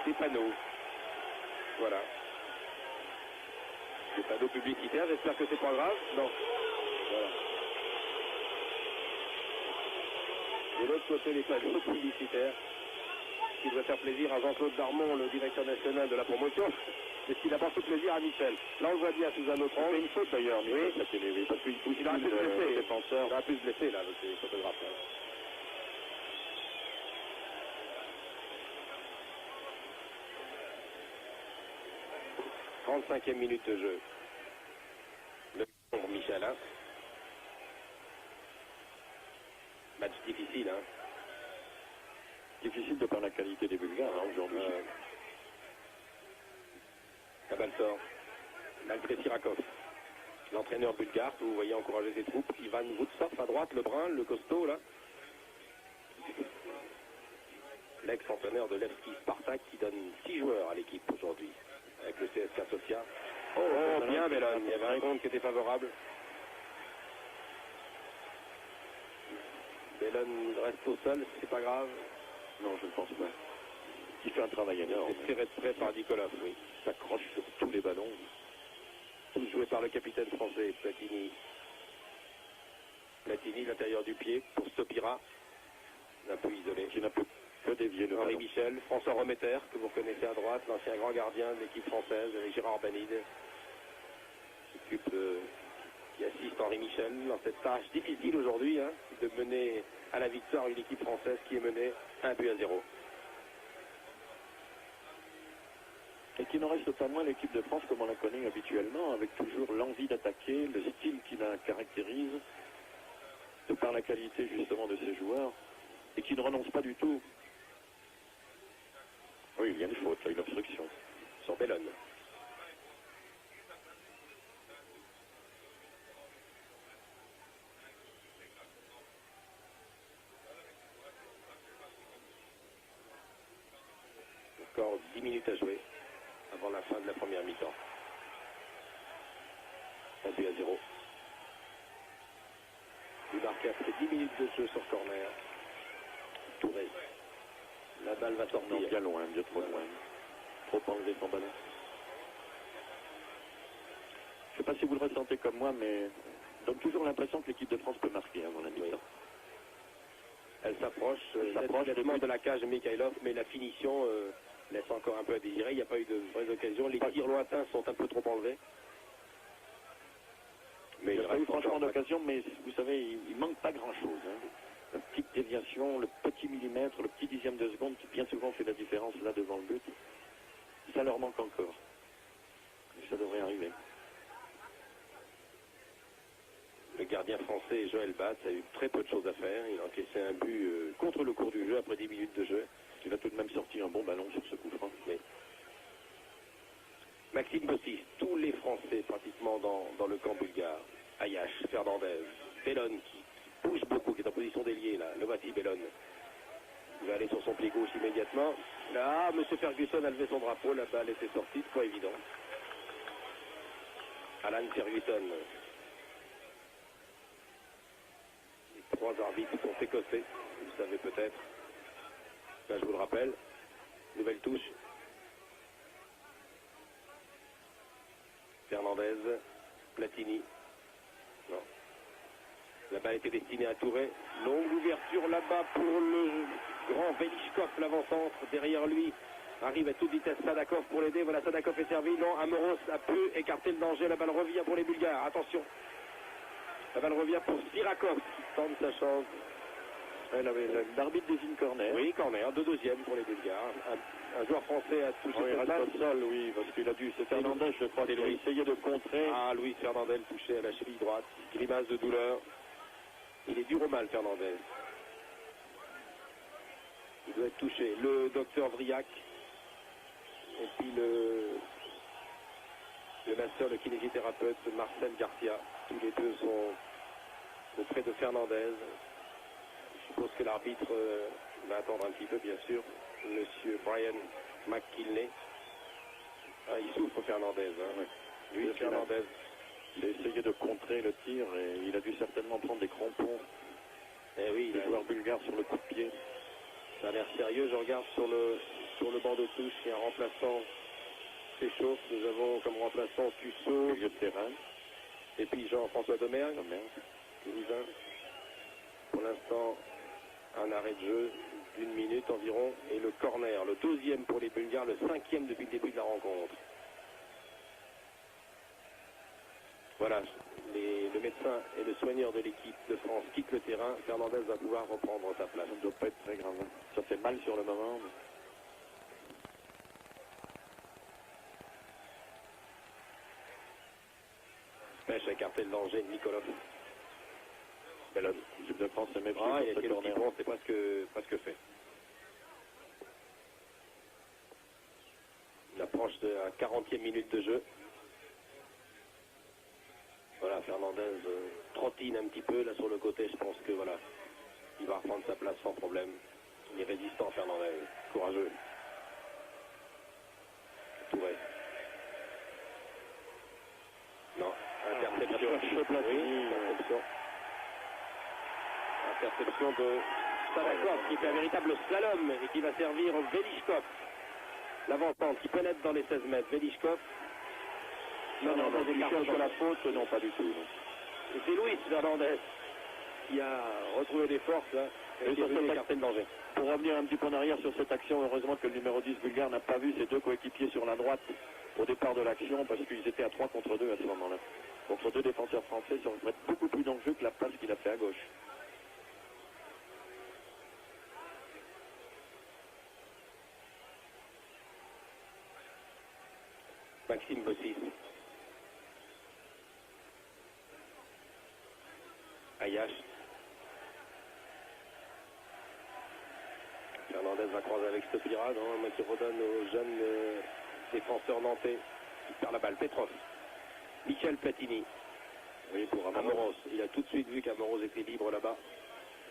des panneaux. Voilà. Des panneaux publicitaires, j'espère que c'est pas grave. Non. Voilà. De l'autre côté, les panneaux publicitaires. Ce qui doit faire plaisir à Jean-Claude Darmon, le directeur national de la promotion. Et ce qui apporte tout plaisir à Michel. Là, on le voit bien sous un autre angle. C'est une faute d'ailleurs, oui. Parce qu'il pousse Il a un peu blessé. le défenseur. Il a un peu blessé, là, avec les photographes. Là. 35e minute de jeu. Le pour Michel. Hein. Match difficile. Hein. Difficile de par la qualité des Bulgares hein, aujourd'hui. La balle sort. Malgré Sirakov. L'entraîneur bulgare, que vous voyez encourager ses troupes. Ivan Voutsov à droite, le brun, le costaud là. L'ex-entraîneur de Levski Spartak qui donne 6 joueurs à l'équipe aujourd'hui. Avec le CSKA Sofia. Oh bien Bellone, il y avait un compte qui était favorable. Bellone reste au sol, c'est pas grave. Non, je ne pense pas. Il fait un travail énorme. C'est tiré de près par Nikolov, oui. S'accroche sur tous les ballons. Tout joué par le capitaine français, Platini. Platini, l'intérieur du pied, pour Stopira. Un peu isolé. Qui n'a plus que dévié le Henri ballon. Michel, François Remeter, que vous connaissez à droite, l'ancien grand gardien de l'équipe française, avec Gérard Banide. Qui assiste Henri Michel dans cette tâche difficile aujourd'hui, hein, de mener à la victoire une équipe française qui est menée 1-0. Et qui n'en reste pas moins l'équipe de France comme on la connaît habituellement, avec toujours l'envie d'attaquer, le style qui la caractérise, de par la qualité justement de ses joueurs, et qui ne renonce pas du tout. Oui, il y a une faute, là, une obstruction. Sur Bellone. Encore 10 minutes à jouer avant la fin de la première mi-temps. 1-0. Du marqué après 10 minutes de jeu sur corner. Touré. La balle va sortir. Non, bien loin, bien trop loin. Trop enlevé son ballon. Je ne sais pas si vous le ressentez comme moi, mais donne toujours l'impression que l'équipe de France peut marquer avant la mi-temps. Elle s'approche nettement de la cage de Mikhailov, mais la finition laisse encore un peu à désirer. Il n'y a pas eu de vraies occasions. Les tirs lointains sont un peu trop enlevés. Mais il n'y a pas eu franchement d'occasion, mais vous savez, il manque pas grand-chose. Hein. La petite déviation, le petit millimètre, le petit dixième de seconde qui bien souvent fait la différence là devant le but. Ça leur manque encore. Ça devrait arriver. Le gardien français Joël Batz a eu très peu de choses à faire. Il a encaissé un but contre le cours du jeu après 10 minutes de jeu. Il a tout de même sorti un bon ballon sur ce coup franc. Mais Maxime Bossis, tous les Français pratiquement dans le camp bulgare. Ayash, Fernandez, Bellone qui bouge beaucoup, qui est en position d'ailier là. Le voici Bellone. Il va aller sur son pied gauche immédiatement. Là, M. Ferguson a levé son drapeau. La balle était sortie, c'est pas évident. Alan Ferguson. Les 3 arbitres sont écossais, vous le savez peut-être. Là, je vous le rappelle. Nouvelle touche. Fernandez, Platini. Non. La balle était destinée à Touré. Longue ouverture là-bas pour le grand Velichkov, l'avant-centre. Derrière lui arrive à toute vitesse Sadakov pour l'aider. Voilà, Sadakov est servi. Non, Amoros a pu écarter le danger. La balle revient pour les Bulgares. Attention. La balle revient pour Sirakov qui tente sa chance. L'arbitre désigne corner. Oui, corner. 2-2e pour les Bulgares. Un joueur français a touché il cette reste balle. au sol, oui, parce qu'il a dû. C'est Fernandez, je crois, qui a essayé de contrer. Ah, Luis Fernandez touché à la cheville droite. Grimace de douleur. Il est dur au mal, Fernandez. Il doit être touché. Le docteur Vriac et puis le masseur, le kinésithérapeute Marcel Garcia. Tous les deux sont auprès de Fernandez. Je suppose que l'arbitre va attendre un petit peu, bien sûr. Monsieur Brian McKinley. Ah, il souffre Fernandez. Hein. Ouais. Lui, Fernandez. Il a essayé de contrer le tir et il a dû certainement prendre des crampons. Eh oui, Le joueur bulgare sur le coup de pied. Ça a l'air sérieux. Je regarde sur le banc de touche. Il y a un remplaçant s'échauffe. Nous avons comme remplaçant Tussaud, Milieu de terrain. et puis Jean-François Domergue. Toulousain. Pour l'instant, un arrêt de jeu d'une minute environ. Et le corner, le 12e pour les Bulgares, le 5e depuis le début de la rencontre. Voilà, le médecin et le soigneur de l'équipe de France quittent le terrain. Fernandez va pouvoir reprendre sa place. Ça ne doit pas être très grave. Ça fait mal sur le moment. Pêche a écarté le danger de Nikolov. L'équipe de France s'est méfiée Ah, il y a sur ce quelques corner. points, c'est presque fait. On approche de la 40e minute de jeu. Voilà, Fernandez trottine un petit peu là sur le côté. Je pense que voilà, il va reprendre sa place sans problème. Il est résistant, Fernandez, courageux. Touré. Non, interception. Oui, interception. Interception de Sadakov qui fait un véritable slalom et qui va servir Velishkov. L'avancante qui pénètre dans les 16 mètres. Velishkov. Non, il cherche de la faute, non, pas du tout. Non. Et c'est Luis Fernandez qui a retrouvé des forces hein, et qui a écarté le danger. Pour revenir un petit peu en arrière sur cette action, heureusement que le numéro 10 bulgare n'a pas vu ses deux coéquipiers sur la droite au départ de l'action parce qu'ils étaient à 3 contre 2 à ce moment-là. Contre deux défenseurs français, ça aurait été beaucoup plus dangereux que la passe qu'il a fait à gauche. Maxime Bossis. Ayash. Fernandez va croiser avec Stopira, qui redonne aux jeunes défenseurs nantais. Il perd la balle. Petrov. Michel Platini. Oui, pour Amoros. Il a tout de suite vu qu'Amoros était libre là-bas.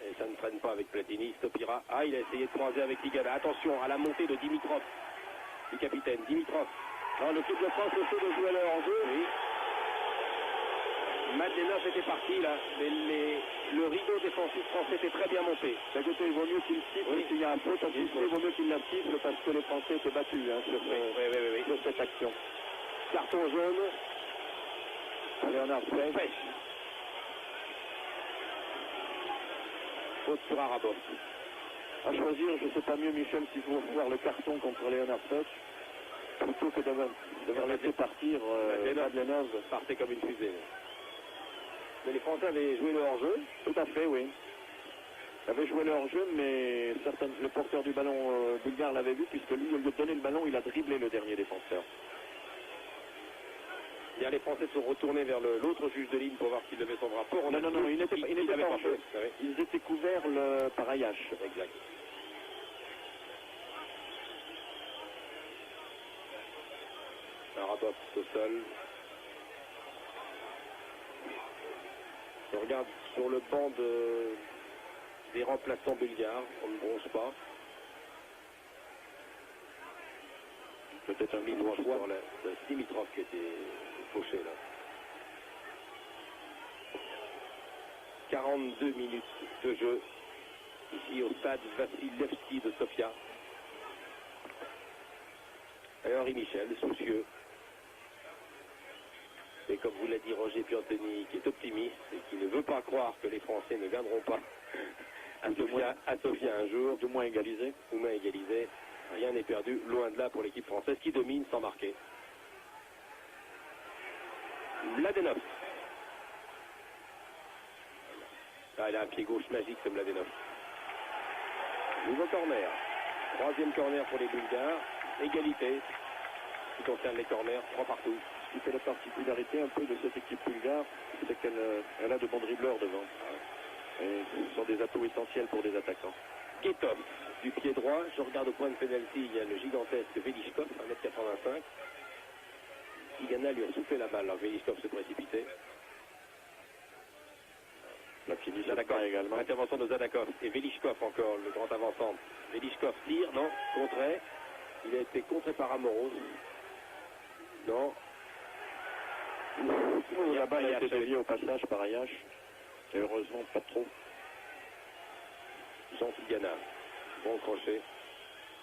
Et ça ne traîne pas avec Platini. Stopira. Ah, il a essayé de croiser avec Ligada. Attention à la montée de Dimitrov. Du capitaine. Dimitrov. L'équipe de France essaie de jouer leur jeu. Oui. Madeleine était parti là, mais le rideau défensif français était très bien monté. D'un côté, il vaut mieux qu'il siffle s'il y a un faute, il vaut mieux qu'il la siffle parce que les Français étaient battus sur cette action. Carton jaune. Léonard Pêche. Faute sur Arabov. À choisir, je ne sais pas mieux, Michel, s'il faut voir le carton contre Léonard Pêche plutôt que de laisser partir Madlenov. Partait comme une fusée. Mais les Français avaient joué le hors-jeu. Tout à fait, oui. Ils avaient joué le hors-jeu, mais le porteur du ballon bulgare l'avait vu, puisque lui, au lieu de donner le ballon, il a dribblé le dernier défenseur. Bien, les Français sont retournés vers l'autre juge de ligne pour voir s'il levait son drapeau. Non, il n'était pas en jeu. Ils étaient couverts par Ayash. Exact. Arabov au sol. Je regarde sur le banc des remplaçants bulgares. On ne bronze pas. Peut-être un Dimitrov pour Dimitrov qui était fauché là. 42 minutes de jeu ici au stade Vassilevski de Sofia. Henri Michel, soucieux. Et comme vous l'a dit Roger Piantoni, qui est optimiste et qui ne veut pas croire que les Français ne gagneront pas à Sofia un jour, du moins égalisé. Ou moins égalisé. Rien n'est perdu, loin de là pour l'équipe française qui domine sans marquer. Mladenov. Ah, il a un pied gauche magique, ce Mladenov. Nouveau corner. Troisième corner pour les Bulgares. Égalité. Qui concerne les corners, 3 partout. Ce qui fait la particularité un peu de cette équipe bulgare, c'est qu'elle a de bons dribbleurs devant. Et ce sont des atouts essentiels pour des attaquants. Guetov du pied droit. Je regarde au point de pénalty, il y a le gigantesque Velichkov, 1m85. Tigana lui a soufflé la balle. Alors Velichkov se précipitait. La fini Zadakov également. Intervention de Zadakov. Et Velichkov encore, le grand avançant. Velichkov tire, non, contré. Il a été contré par Amoros. Non. La balle a été déviée au passage par Ayash. Et heureusement, pas trop. Jean Tigana. Bon crochet.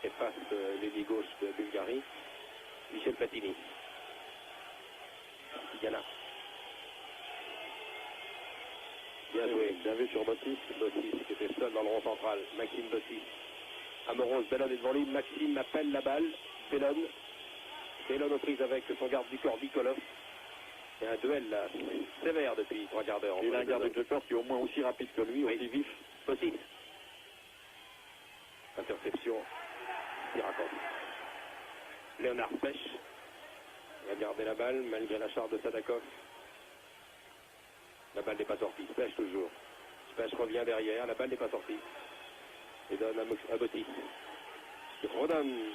Efface l'ailier gauche de Bulgarie. Michel Platini. Tigana. Bien joué. Bien vu sur Bottis. Bottis qui était seul dans le rond central. Maxime Bottis. Amoros, Bellon est devant lui. Maxime appelle la balle. Bellon. Bellon aux prises avec son garde du corps, Nikolov. Il y a un duel là, sévère depuis 3 quarts d'heure. Il a un garde du corps qui est au moins aussi rapide que lui, aussi vif. Bottis. Interception. Sirakov. Léonard Pêche. Il va garder la balle malgré la charge de Sadakov. La balle n'est pas sortie. Pêche toujours. Pêche revient derrière. La balle n'est pas sortie. Et donne à Bottis. Il redonne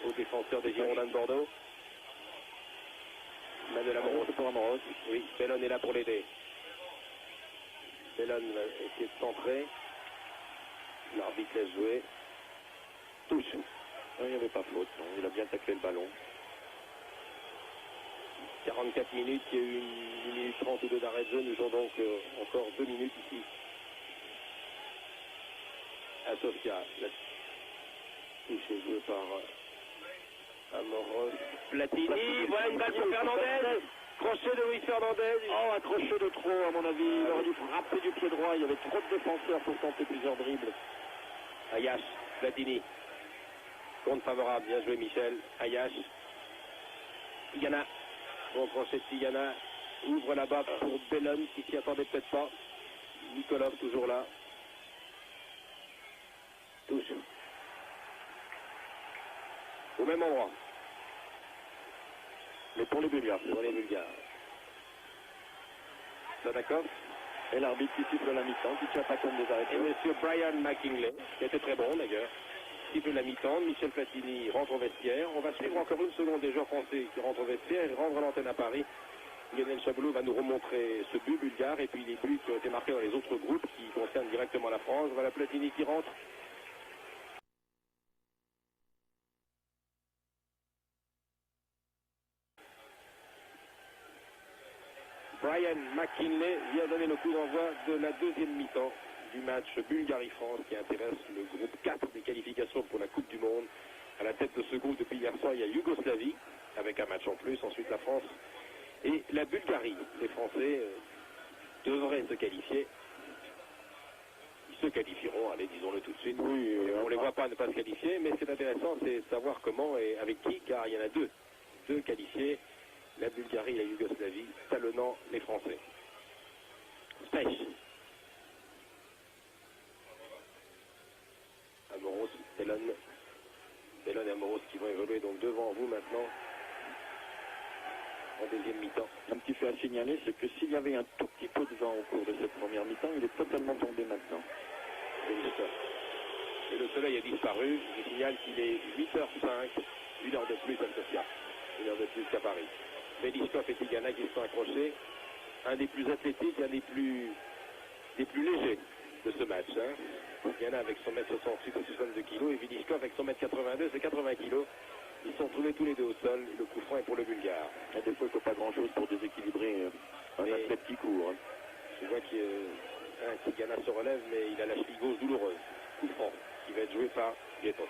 au défenseur des Girondins de Bordeaux. Manuel Amoros pour Amoros. Oui, Bellon est là pour l'aider. Bellon va essayer de centrer. L'arbitre laisse jouer. Touche. Non, il n'y avait pas faute. Non. Il a bien taclé le ballon. 44 minutes, il y a eu 1 minute 30 ou 2 d'arrêt de jeu. Nous jouons donc encore 2 minutes ici. À Sofia. La touche est jouée par Amoros. Platini. Voilà une balle pour Fernandez. Crochet de Luis Fernandez. Oh, un crochet de trop, à mon avis. Il aurait dû frapper du pied droit. Il y avait trop de défenseurs pour tenter plusieurs dribbles. Ayash. Platini. Compte favorable. Bien joué, Michel. Ayash. Tigana. Bon crochet de Tigana. Ouvre là-bas pour Bellon qui s'y attendait peut-être pas. Nikolov toujours là. Touche. Au même endroit. Mais pour les Bulgares. Pour les Bulgares. Sadakov. Et l'arbitre qui siffle la mi-temps, qui tient pas compte des arrêts. Et monsieur Brian McKinley, qui était très bon d'ailleurs, siffle la mi-temps. Michel Platini rentre au vestiaire. On va suivre encore une seconde des joueurs français qui rentrent au vestiaire et rendre l'antenne à Paris. Lionel Chaboulot va nous remontrer ce but bulgare et puis les buts qui ont été marqués dans les autres groupes qui concernent directement la France. Voilà Platini qui rentre. Brian McKinley vient donner le coup d'envoi de la deuxième mi-temps du match Bulgarie-France qui intéresse le groupe 4 des qualifications pour la Coupe du Monde. À la tête de ce groupe depuis hier soir, il y a Yougoslavie avec un match en plus, ensuite la France et la Bulgarie. Les Français devraient se qualifier. Ils se qualifieront, allez, disons-le tout de suite. Oui, on ne les voit pas ne pas se qualifier, mais ce qui est intéressant, c'est de savoir comment et avec qui, car il y en a deux qualifiés. La Bulgarie et la Yougoslavie, talonnant les Français. Pêche. Amoros, Bellon et Amoros qui vont évoluer donc devant vous maintenant en deuxième mi-temps. Un petit fait à signaler, c'est que s'il y avait un tout petit peu de vent au cours de cette première mi-temps, il est totalement tombé maintenant. Et le soleil a disparu. Je signale qu'il est 8h05, 1 heure de plus à Sofia, 1 heure de plus qu'à Paris. Velichkov et Tigana qui se sont accrochés. Un des plus athlétiques, un des plus légers de ce match. Tigana avec son mètre 68 ou 62 kg et Velichkov avec son mètre 82, c'est 80 kg. Ils sont trouvés tous les deux au sol. Le coup franc est pour le Bulgare. Et des fois, il ne faut pas grand-chose pour déséquilibrer un athlète qui court. Je vois que Tigana se relève, mais il a la cheville gauche douloureuse. Coup franc qui va être joué par Guetov.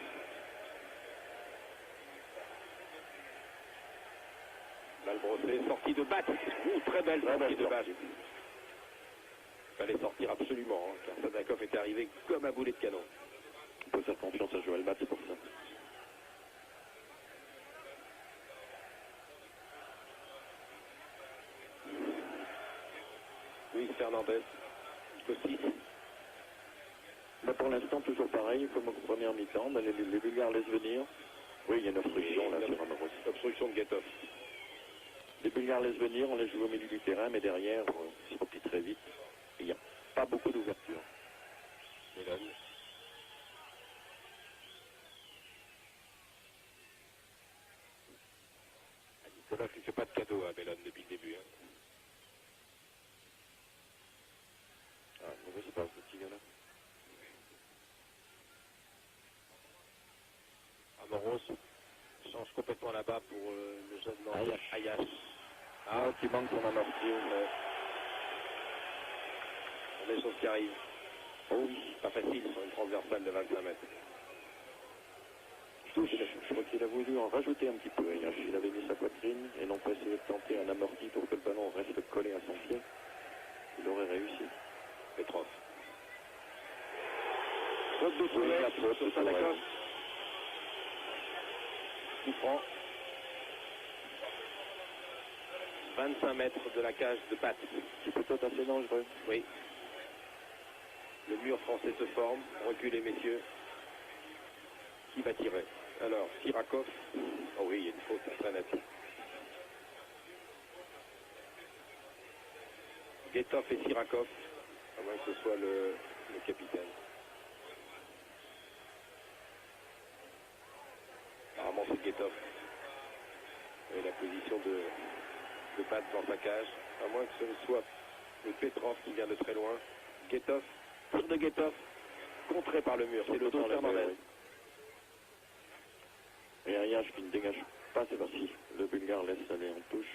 Balle brossée, sortie de batte. Très belle sortie de batte. Il fallait sortir absolument, car Sadakov était arrivé comme un boulet de canon. On peut faire confiance à Joël Bat, c'est pour ça. Luis Fernandez, aussi. Bah pour l'instant, toujours pareil, comme en première mi-temps. Les Bulgares laissent venir. Oui, il y a une obstruction là sur Amoros. Obstruction de Guetov. Les Bulgares laissent venir, on les joue au milieu du terrain, mais derrière, ils se replient très vite. Il n'y a pas beaucoup d'ouverture. Bellon. C'est-à-dire qu'il ne fait pas de cadeau à Bellone depuis le début. Hein. Ah, mauvaise passe de Tigana. Amoros change complètement là-bas pour le jeune Ayash. Ah, qui manque son amorti. Des choses qui arrivent. Oh oui, pas facile sur une transversale de 25 mètres. Je crois qu'il a voulu en rajouter un petit peu. Il avait mis sa poitrine et non pas essayer de tenter un amorti pour que le ballon reste collé à son pied. Il aurait réussi. Petrov. Faute de Soulet sur Sadakov. Coup franc. 25 mètres de la cage de Pat. C'est peut-être assez dangereux. Oui. Le mur français se forme. Reculez, messieurs. Qui va tirer? Alors, Sirakov. Oh oui, il y a une faute très nette. Guetov et Sirakov. À moins que ce soit le capitaine. Apparemment, c'est Guetov. Et la position de Pat dans sa cage. À moins que ce ne soit le Petrov qui vient de très loin. Guetov. Tir de Guetov. Contré par le mur. C'est le dos de Fernandez. Et Ayash qui ne dégage pas, c'est parti. Le Bulgare laisse aller en touche.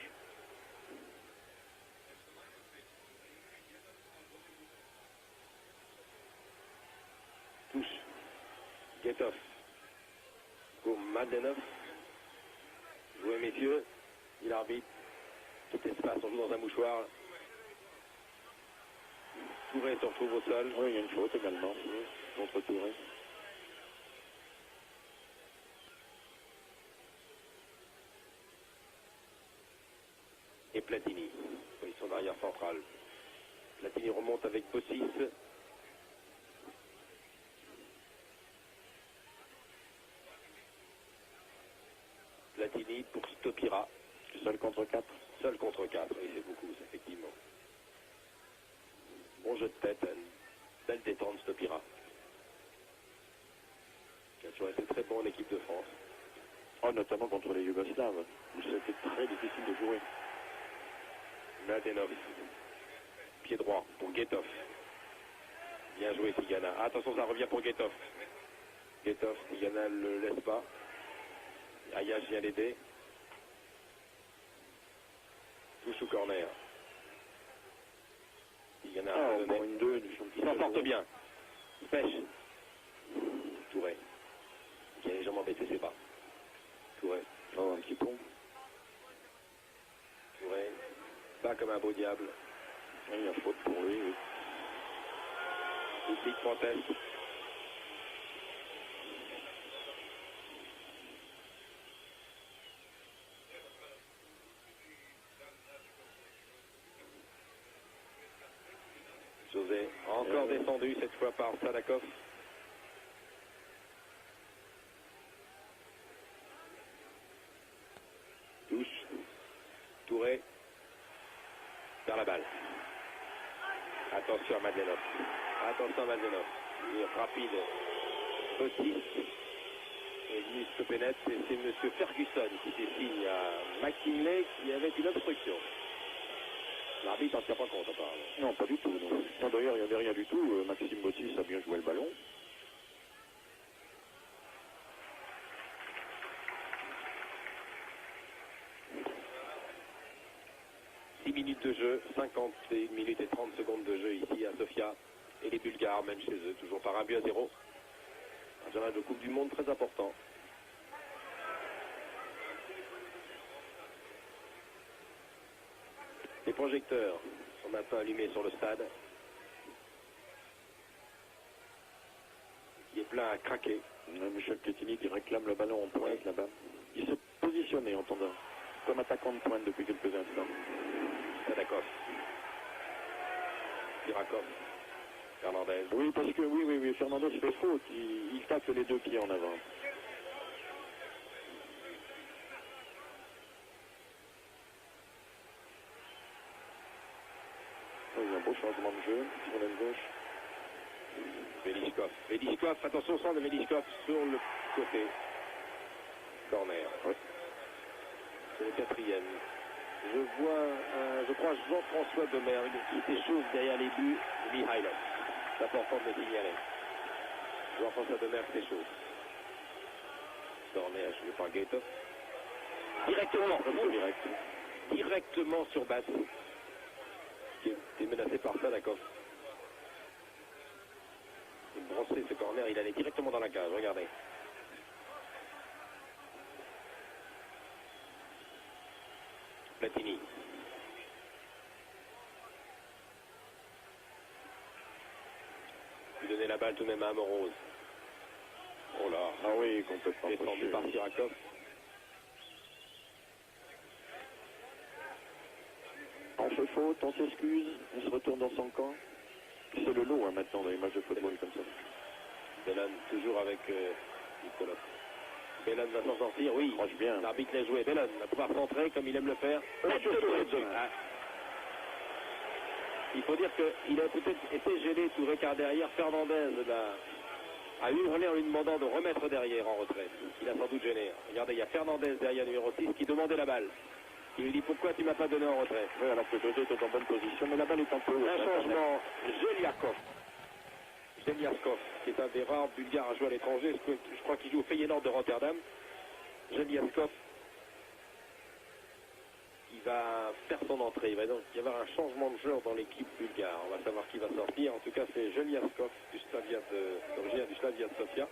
Touche. Guetov. Pour Madlenov. Jouez, messieurs. Il arbitre. Tout espace, on joue dans un mouchoir. Touré se retrouve au sol. Oui, il y a une faute également. Contre Touré. Et Platini. Ils sont d'arrière central. Platini remonte avec Bossis. Platini pour Stopira. Seul contre 4. Seul contre 4, oui, c'est beaucoup, effectivement. Bon jeu de tête, belle détente, Stopira. Qui a toujours été très bon en équipe de France. Oh, notamment contre les Yougoslaves, où c'était très difficile de jouer. Mladenov. Pied droit pour Guetov. Bien joué, Tigana. Attention, ça revient pour Guetov. Guetov, Tigana ne le laisse pas. Ayash vient l'aider. Touche au corner. Tigana a donné. Une 2 du Il s'en porte bien. Il pêche. Touré. Qui a légèrement baissé ses bras. Touré. Oh, un petit pont. Touré. Pas comme un beau diable. Il y a faute pour lui, oui. Public proteste. José, encore descendu cette fois par Sadakov. Touche. Touré. Vers la balle. Attention à Madlenov. Attention à Madlenov. Il est rapide. Bossis. Et venu stopper net. Et c'est M. Ferguson qui fait signe à McKinley qui avait une obstruction. L'arbitre n'en tient pas compte, apparemment. Non, pas du tout. Non. Non, d'ailleurs, il n'y avait rien du tout. Maxime Bossis a bien joué le ballon. Minutes de jeu, 51 minutes et 30 secondes de jeu ici à Sofia. Et les Bulgares mènent chez eux, toujours par 1-0. Un match de Coupe du Monde très important. Les projecteurs sont maintenant allumés sur le stade. Il est plein à craquer. Michel Platini qui réclame le ballon en pointe là-bas. Il s'est positionné en tendant comme attaquant de pointe depuis quelques instants. Sadakov. Sirakov. Fernandez. Oui, parce que oui, Fernandez fait faute. Il tacle les deux pieds en avant. Oh, il y a un beau changement de jeu sur l'aile gauche. Velichkov. Velichkov, attention au centre de Velichkov sur le côté. Corner. Ouais. C'est le quatrième. Je vois, je crois, Jean-François Demergue qui s'échauffe derrière les buts de Mihailov. C'est important de le signaler. Jean-François Demergue s'échauffe. Corner joué par Gaëtov. Directement sur Bat, qui est menacé par Sadakov. Il brossait ce corner, il allait directement dans la cage, regardez. Platini. Lui donner la balle tout de même à Amorose. Oh là. Ah oui, complètement. Défendu par Sirakov. On fait faute, on s'excuse, on se retourne dans son camp. C'est le lot hein, maintenant dans les matchs de football comme ça. Bellan toujours avec Nicolas. Bellan va s'en sortir, oui. Proche bien. L'arbitre l'a joué. Bellan va pouvoir centrer comme il aime le faire. Ah. Il faut dire qu'il a peut-être été gêné tout car derrière. Fernandez a hurlé en lui demandant de remettre derrière en retrait. Il a sans doute gêné. Regardez, il y a Fernandez derrière numéro 6 qui demandait la balle. Il lui dit pourquoi tu m'as pas donné en retrait. Oui, alors que José était en bonne position, mais la balle est un peu... Un changement, Zeliakov. Zeliakov, qui est un des rares Bulgares à jouer à l'étranger. Je crois qu'il joue au Feyenoord de Rotterdam. Zeliakov, il va faire son entrée. Il va donc y avoir un changement de joueur dans l'équipe bulgare. On va savoir qui va sortir. En tout cas, c'est Zeliakov, originaire du Slavia de Sofia,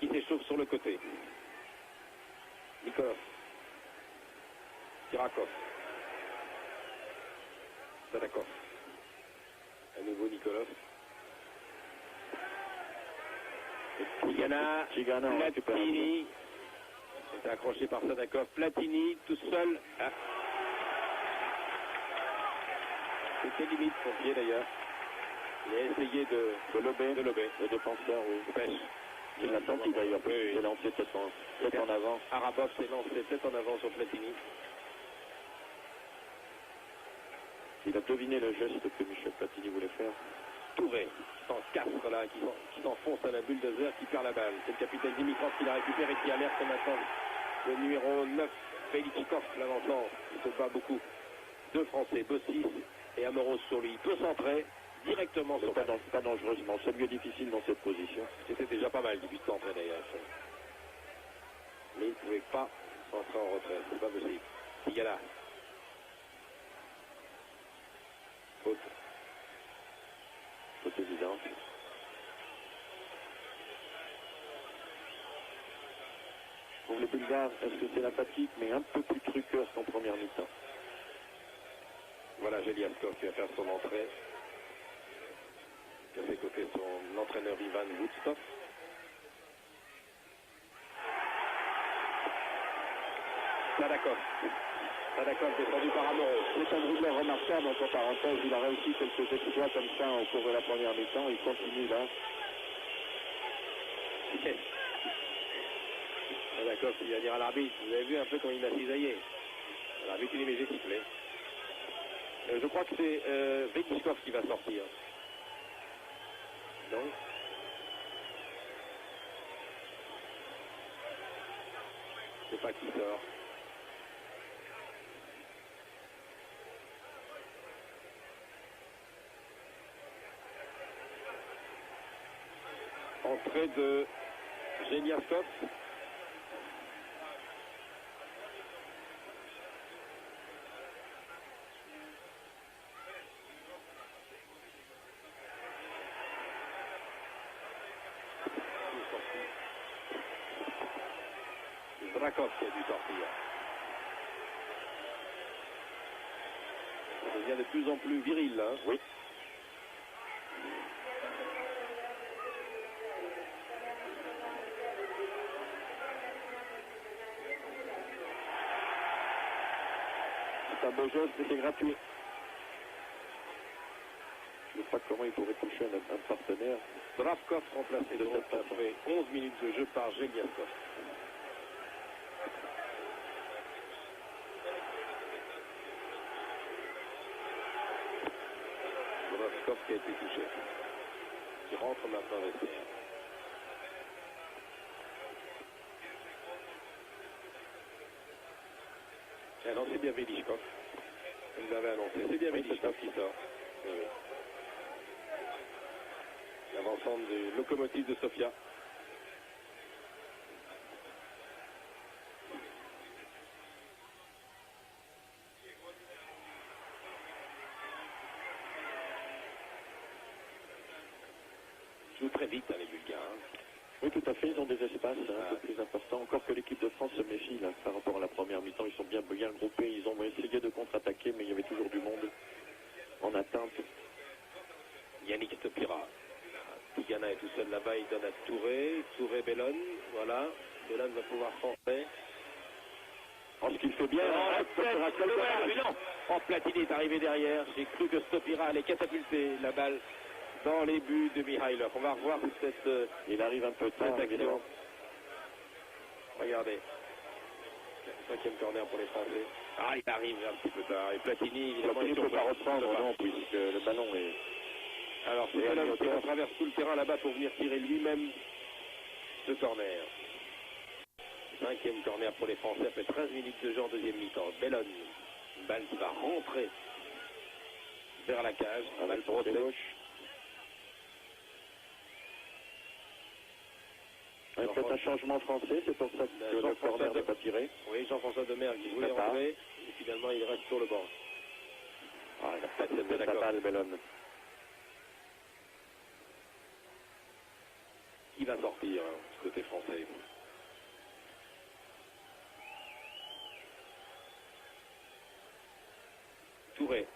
qui s'échauffe sur le côté. Nikolov. Sirakov. Sadakov. À nouveau Nikolov. Tigana. Platini. C'est accroché par Sadakov. Platini tout seul. Ah. C'était limite son pied d'ailleurs. Il a essayé de lober. Le défenseur, oui. Pêche. Il l'a senti d'ailleurs. Oui. Il a lancé tête en avant. Arabov s'est lancé tête en avant sur Platini. Il a deviné le geste que Michel Platini voulait faire. Touré, qui s'en casse là, qui s'enfonce à la bulldozer, qui perd la balle. C'est le capitaine Dimitrov qui la récupère et qui alerte maintenant le numéro 9, Felichikov, l'avancement. Il se bat beaucoup. Deux Français, Bossis et Amoros sur lui. Il peut centrer directement sur pas dangereusement. C'est mieux difficile dans cette position. C'était déjà pas mal, début de centrer d'ailleurs. Mais il ne pouvait pas centrer en retrait. C'est pas possible. Tigana. Faute. Faute évidente. Pour les Bulgares, est-ce que c'est la fatigue, mais un peu plus truqueur qu'en première mi-temps? Voilà Zeliakov qui va faire son entrée. Qui a fait côté son entraîneur Ivan Woodstock. Sadakov défendu par Amoros. C'est un dribbleur remarquable, entre parenthèses. Il a réussi quelques exploits comme ça au cours de la première mi-temps. Il continue là. Sadakov qui va dire à l'arbitre, vous avez vu un peu quand il a cisaillé. L'arbitre il dit mais j'ai sifflé. Je crois que c'est Velichkov qui va sortir. Non. Je sais pas qui sort. Entrée de Zeliakov. Drakov qui a dû sortir. Ça devient de plus en plus viril, hein. Oui. C'est un beau geste, mais c'est gratuit. Je ne sais pas comment il pourrait toucher un partenaire. Dravkov remplacé donc après 11 minutes de jeu par Zeliakov. Dravkov qui a été touché. Qui rentre maintenant vestiaire. Ah non, c'est bien Velichkov. Vous l'avez annoncé. C'est bien Velichkov qui sort. Oui. L'avancante du locomotive de Sofia. Joue très vite, hein, les Bulgares. Oui, tout à fait, ils ont des espaces un peu plus importants. Encore que l'équipe de France se méfie là, par rapport à la première mi-temps. Ils sont bien groupés. Ils ont essayé de contre-attaquer, mais il y avait toujours du monde en attente. Yannick Stopira. Tigana est tout seul là-bas, il donne à Touré. Touré, Bellone. Voilà. Bellone va pouvoir forcer. Oh, ce qu'il fait bien. Oh, Platini est arrivé derrière. J'ai cru que Stopira allait catapulter la balle dans les buts de Mihailov. On va revoir cette... il arrive un peu tard, action. Regardez. Cinquième corner pour les Français. Ah, il arrive un petit peu tard. Et Platini, évidemment, il ne peut pas reprendre, non, puisque le ballon est... Alors, c'est Bellone qui traverse tout le terrain là-bas pour venir tirer lui-même ce corner. Cinquième corner pour les Français après 13 minutes de jeu en deuxième mi-temps. Bellone, une balle qui va rentrer vers la cage. Un balle pour gauche. Peut-être un changement français, c'est pour ça que le corner n'est pas tiré. Oui, Jean-François Demergue qui voulait rentrer. Et finalement, il reste sur le banc. Ah, il a pas de la balle, Bellone. Qui va sortir du côté français? Touré.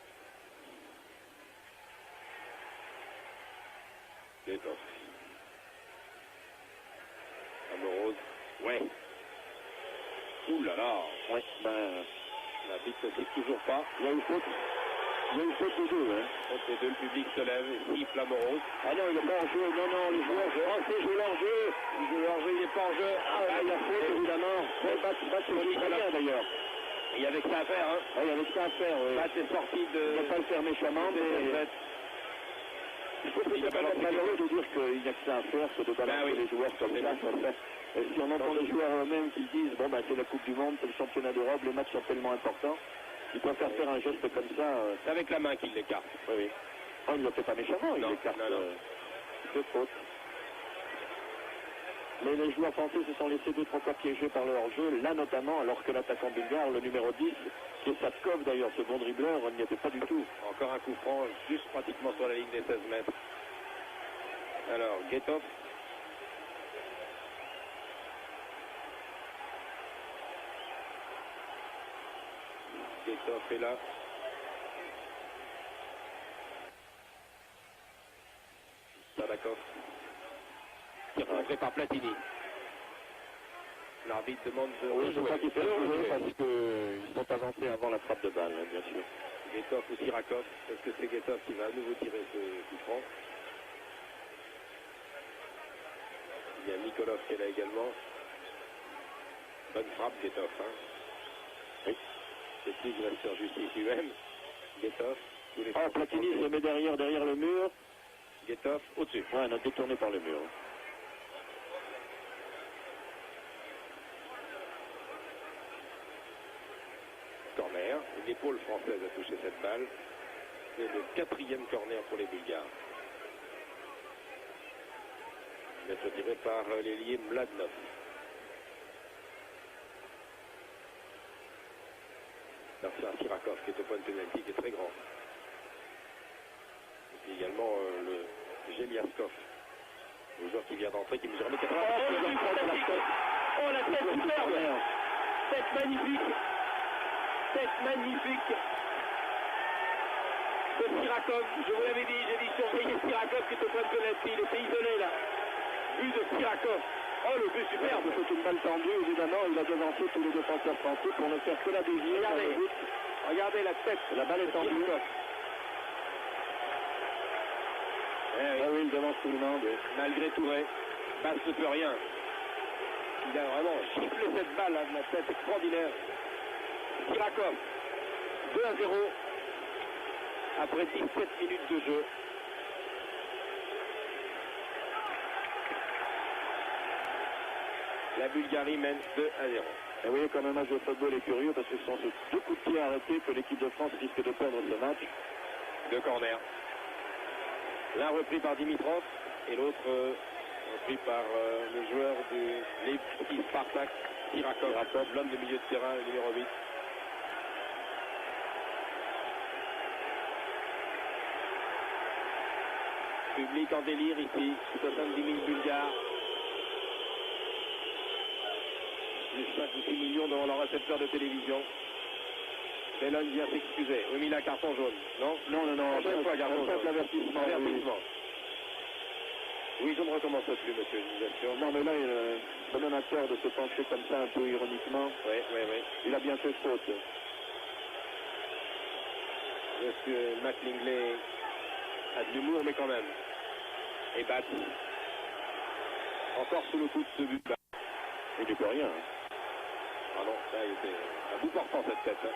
Détoffe. Amorose. Ouais. Ouh là là. Ouais, ben... la bite ne siffle toujours pas. Il y a une faute. Il y a une faute de deux, hein. Faute des deux, le public se lève et siffle Amorose. Ah non, il n'est pas en jeu. Non, non, les joueurs français jouent leur jeu. Il joue leur jeu, il n'est pas en jeu. Ah, il y a faute, évidemment. Bat c'est rien, d'ailleurs. Il y avait que ça à faire, hein. Ah, il y avait que ça à faire, oui. Bat est sorti de... Il ne faut pas le faire méchamment, mais... Il faut peut-être pas être malheureux de dire qu'il n'y a que ça à faire, c'est de balancer les joueurs comme ça. Et si on entend les joueurs eux-mêmes qui disent, bon, ben, c'est la Coupe du Monde, c'est le championnat d'Europe, les matchs sont tellement importants, ils préfèrent faire un geste comme ça. C'est avec la main qu'il l'écarte. Oui, oui. Oh, il ne le fait pas méchamment, il l'écarte de faute. Mais les joueurs français se sont laissés 2-3 fois piéger par leur jeu, là notamment, alors que l'attaquant bulgare, le numéro 10, qui est Satkov d'ailleurs, ce bon dribbleur, n'y était pas du tout. Encore un coup franc, juste pratiquement sur la ligne des 16 mètres. Alors, Guetov. Guetov est là. Sadakov. Qui est rentré par Platini. L'arbitre demande de je crois qu'il fait le jeu parce qu'ils sont avancés avant la frappe de balle, bien sûr. Guetov ou Sirakov. Est-ce que c'est Guetov qui va à nouveau tirer ce coup franc? Il y a Nikolov qui est là également. Bonne frappe, Guetov. Hein. Oui. C'est lui qui va se faire justice lui-même. Guetov. Ah, Platini se met derrière le mur. Guetov au-dessus. Ouais, on a détourné par le mur. Corner. L'épaule française a touché cette balle. C'est le 4e corner pour les Bulgares. Il va être tiré par l'ailier Mladnov. C'est un Sirakov qui est au point de pénalty, qui est très grand. Et puis également le Geliaskov, le joueur qui vient d'entrer, qui mesure 1m80. Oh, la tête superbe! Tête magnifique! Tête magnifique! De Sirakov, je vous l'avais dit, j'ai dit surveiller Sirakov qui est au point de pénalty, il était isolé là. But de Sirakov. Oh, le but superbe! C'est une balle tendue, évidemment, il a devancé tous les défenseurs français pour ne faire que la dévier. Regardez la tête, la balle est tendue. Ah oui, il devance tout le monde. Malgré Touré, Basse ne peut rien. Il a vraiment giflé cette balle avec la tête extraordinaire. Sirakov, 2-0 après 17 minutes de jeu. La Bulgarie mène 2-0. Et vous voyez, comme un match de football est curieux, parce que ce sont ces deux coups de pied arrêtés que l'équipe de France risque de perdre ce match. Deux corners. L'un repris par Dimitrov et l'autre repris par le joueur de Levski Spartak, Tirakov, l'homme de milieu de terrain, le numéro 8. Public en délire ici, 70 000 Bulgares. Les 5 ou 6 millions devant leur récepteur de télévision. Bellon vient s'excuser. Oui, mais il a un carton jaune. Non, non. Chaque fois, carton jaune. L'avertissement. Oui, je ne recommence plus, monsieur. Bien sûr. Non, mais là, le donateur de se pencher comme ça, un peu ironiquement. Oui. Il a bien fait faute. Monsieur McLingley a de l'humour, mais quand même. Et bat. Encore sous le coup de ce but. Il n'y peut rien. Ah non, ça, il était à bout portant cette tête.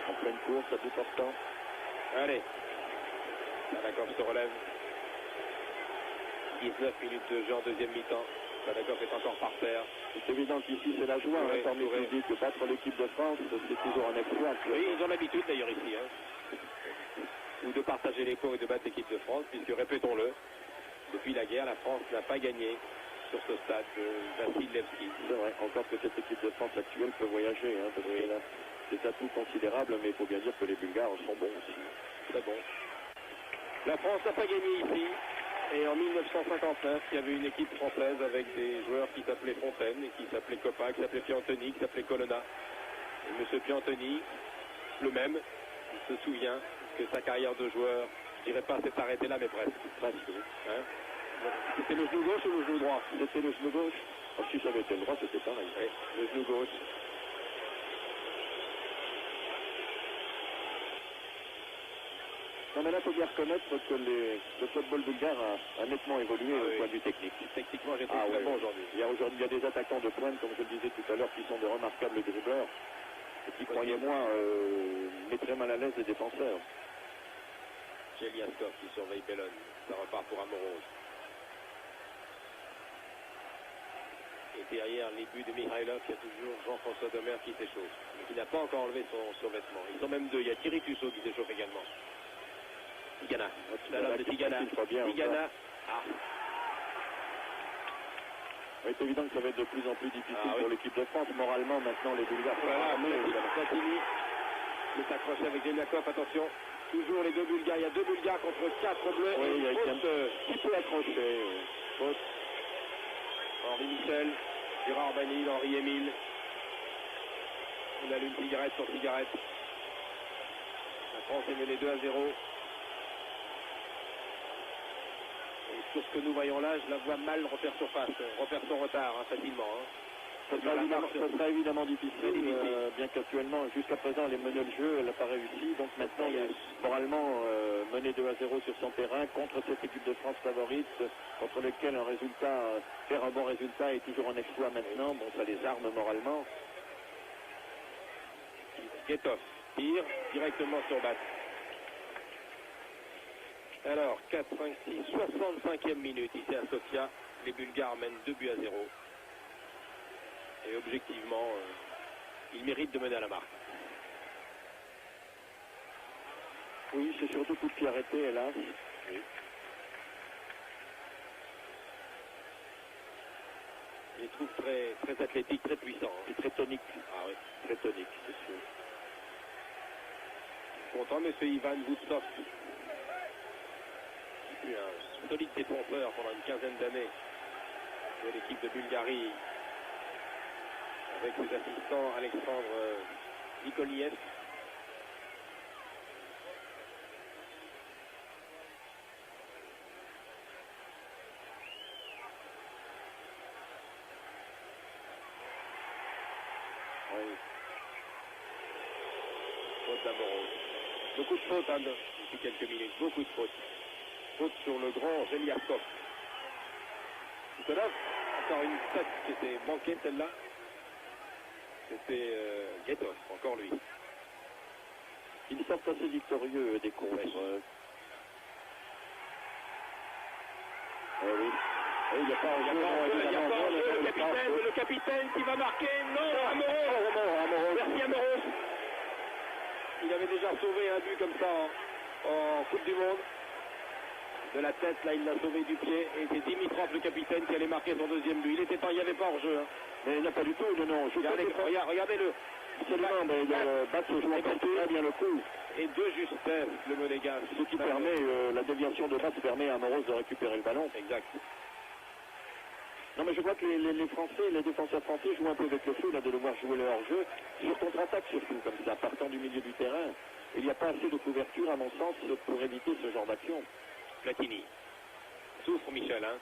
En pleine course, à bout portant. Allez. Sadakov se relève. 19 minutes de jeu en deuxième mi-temps. Sadakov est encore par terre. C'est évident qu'ici, c'est la joie. Parmi les dit que battre l'équipe de France, c'est toujours un exploit. Oui, ils ont l'habitude d'ailleurs ici. Ou de partager les points et de battre l'équipe de France, puisque, répétons-le, depuis la guerre, la France n'a pas gagné sur ce stade de Vassil-Levski. C'est vrai, encore que cette équipe de France actuelle peut voyager, parce que là, c'est un tout considérable, mais il faut bien dire que les Bulgares sont bons aussi. Très bons. La France n'a pas gagné ici, et en 1959, il y avait une équipe française avec des joueurs qui s'appelaient Fontaine, et qui s'appelaient Coppa, qui s'appelaient Piantoni, qui s'appelaient Colonna. Et M. Piantoni, le même, il se souvient que sa carrière de joueur, je dirais pas s'est arrêtée là, mais presque. C'était le genou gauche ou le genou droit? C'était le genou gauche. Si ça avait été le droit, c'était pareil. Oui, le genou gauche. Non, mais là, il faut bien reconnaître que le football bulgare a nettement évolué au point de vue technique. Techniquement, j'ai trouvé très bon aujourd'hui. Il y a des attaquants de pointe, comme je le disais tout à l'heure, qui sont de remarquables dribbleurs et qui, croyez-moi, mettraient mal à l'aise les défenseurs. Chelyabinsk qui surveille Bellon. Ça repart pour Amorose. Et derrière les buts de Mikhailov, il y a toujours Jean-François Demer qui s'échauffe. Qui n'a pas encore enlevé son survêtement. Ils sont même deux. Il y a Thierry Tussaud qui s'échauffe également. Tigana. Tigana. Ah. C'est évident que ça va être de plus en plus difficile pour l'équipe de France. Moralement, maintenant, les Bulgares sont armés. Platini est accroché avec Geniakov. Attention. Toujours les deux Bulgares. Il y a deux Bulgares contre 4 bleus. Oui, il y a faute, un petit peu accroché. Faute. Henri Michel, Gérard Banil, Henri Émile. Il allume cigarette sur cigarette. La France est menée 2-0. Et sur ce que nous voyons là, je la vois mal repère surface, repère son retard facilement. Ça sera évidemment difficile, bien qu'actuellement, jusqu'à présent, elle est menée le jeu, elle n'a pas réussi. Donc maintenant, moralement, menée 2-0 sur son terrain contre cette équipe de France favorite, contre laquelle faire un bon résultat est toujours un exploit maintenant. Bon, ça les arme moralement. Guetov tire directement sur batte. Alors, 4, 5, 6, 65e minute ici à Sofia. Les Bulgares mènent 2-0. Et objectivement, ils méritent de mener à la marque. Oui, c'est surtout coup de pied arrêté, hélas. Oui. Je les trouve très athlétiques, très puissants. Et très toniques. Ah oui. Très toniques, c'est sûr. Content, monsieur Ivan Voutsov. Un solide défenseur pendant une quinzaine d'années de l'équipe de Bulgarie, avec ses assistants Alexandre Nikoliev. Oui. Faute d'Amorose. Beaucoup de fautes depuis quelques minutes, beaucoup de fautes. Faute sur le grand Geliaskov. Tout à l'heure, encore une tête qui était manquée, celle-là. C'était Guetov, encore lui. Ils sortent assez victorieux des contres. Oui. il n'y a pas Il y a pas hors-jeu, le capitaine qui va marquer. Non, Amoros. Merci Amoros. Il avait déjà sauvé un but comme ça en Coupe du Monde. De la tête, là, il l'a sauvé du pied. Et c'est Dimitrov, le capitaine, qui allait marquer son deuxième but. Il était temps, il n'y avait pas hors-jeu. Hein. Mais il n'y a pas du tout de non. Regardez-le. Seulement, mais il y a le bac se joue très bien le coup. Et de justesse, le Monégasque. Ce qui permet, la déviation de basse permet à Amoros de récupérer le ballon. Exact. Non, mais je vois que les Français, les défenseurs français jouent un peu avec le feu, là, de devoir jouer le hors-jeu. Sur contre-attaque, surtout, comme ça, partant du milieu du terrain. Il n'y a pas assez de couverture, à mon sens, pour éviter ce genre d'action. Platini. Souffre Michel, hein.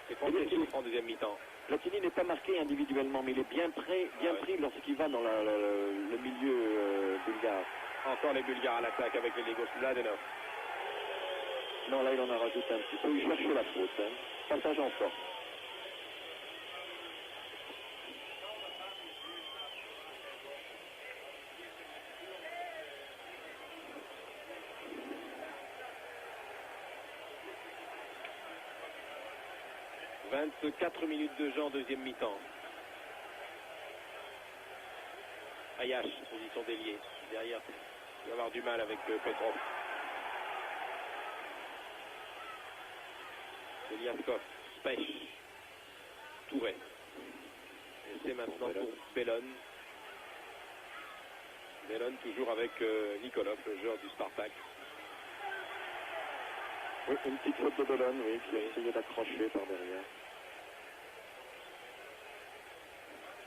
C'est français souffre en deuxième mi-temps. Platini n'est pas marqué individuellement, mais il est bien pris lorsqu'il va dans le milieu bulgare. Encore les Bulgares à l'attaque avec les Légos Mladenov. Non, là, il en a rajouté un petit peu. Il cherche la faute. Hein. Passage en force. « 24 minutes de jeu en deuxième mi-temps. Ayash, position d'ailier. Derrière, il va avoir du mal avec Petrov. Eliaskov, Pech, Touré. Et c'est maintenant pour Bellon. Bellon toujours avec Nikolov, le joueur du Spartak. Oui, une petite faute de Bellon, oui, qui a essayé d'accrocher par derrière.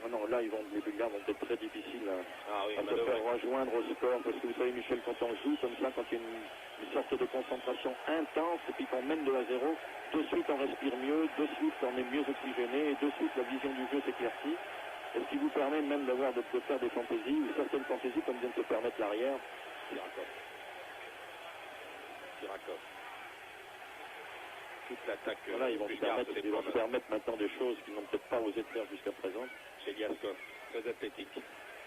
Ah non, là, les Bulgares vont être très difficiles à se faire rejoindre au score, parce que vous savez, Michel, quand on joue comme ça, quand il y a une sorte de concentration intense, et puis qu'on mène 2-0, de suite on respire mieux, de suite on est mieux oxygéné, et de suite la vision du jeu s'éclaircit, et ce qui vous permet même de faire des fantaisies, ou certaines fantaisies comme vient de se permettre l'arrière. Sirakov. Toute l'attaque. Voilà, ils vont se permettre maintenant des choses qu'ils n'ont peut-être pas osé faire jusqu'à présent. Chez Liaskov, très athlétique.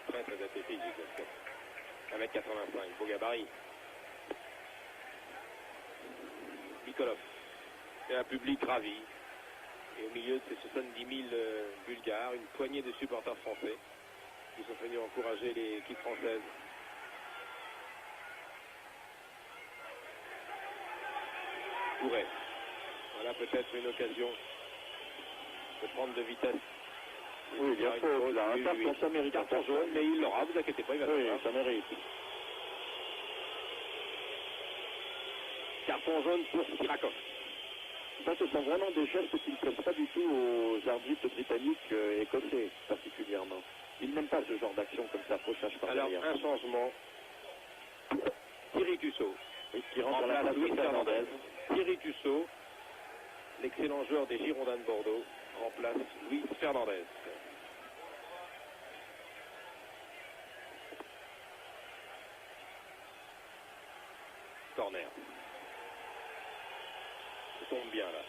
Très athlétique, Liaskov. 1m85, beau gabarit. Nikolov. C'est un public ravi. Et au milieu de ces 70 000 Bulgares, une poignée de supporters français qui sont venus encourager l'équipe française. Touré. Voilà peut-être une occasion de prendre de vitesse. Oui, bien sûr, là, ça mérite carton jaune, mais il l'aura, vous inquiétez pas, il va oui, ça mérite. Carton jaune pour Sirakov. Ça, ce sont vraiment des gestes qui ne plaisent pas du tout aux arbitres britanniques et écossais, particulièrement. Ils n'aiment pas ce genre d'action comme ça, approchage par derrière. Alors, un changement. Thierry Tussaud. Oui, qui rentre à la place de Fernandez. Thierry Tussaud, l'excellent joueur des Girondins de Bordeaux, remplace Luis Fernandez. Corner. Ça tombe bien là.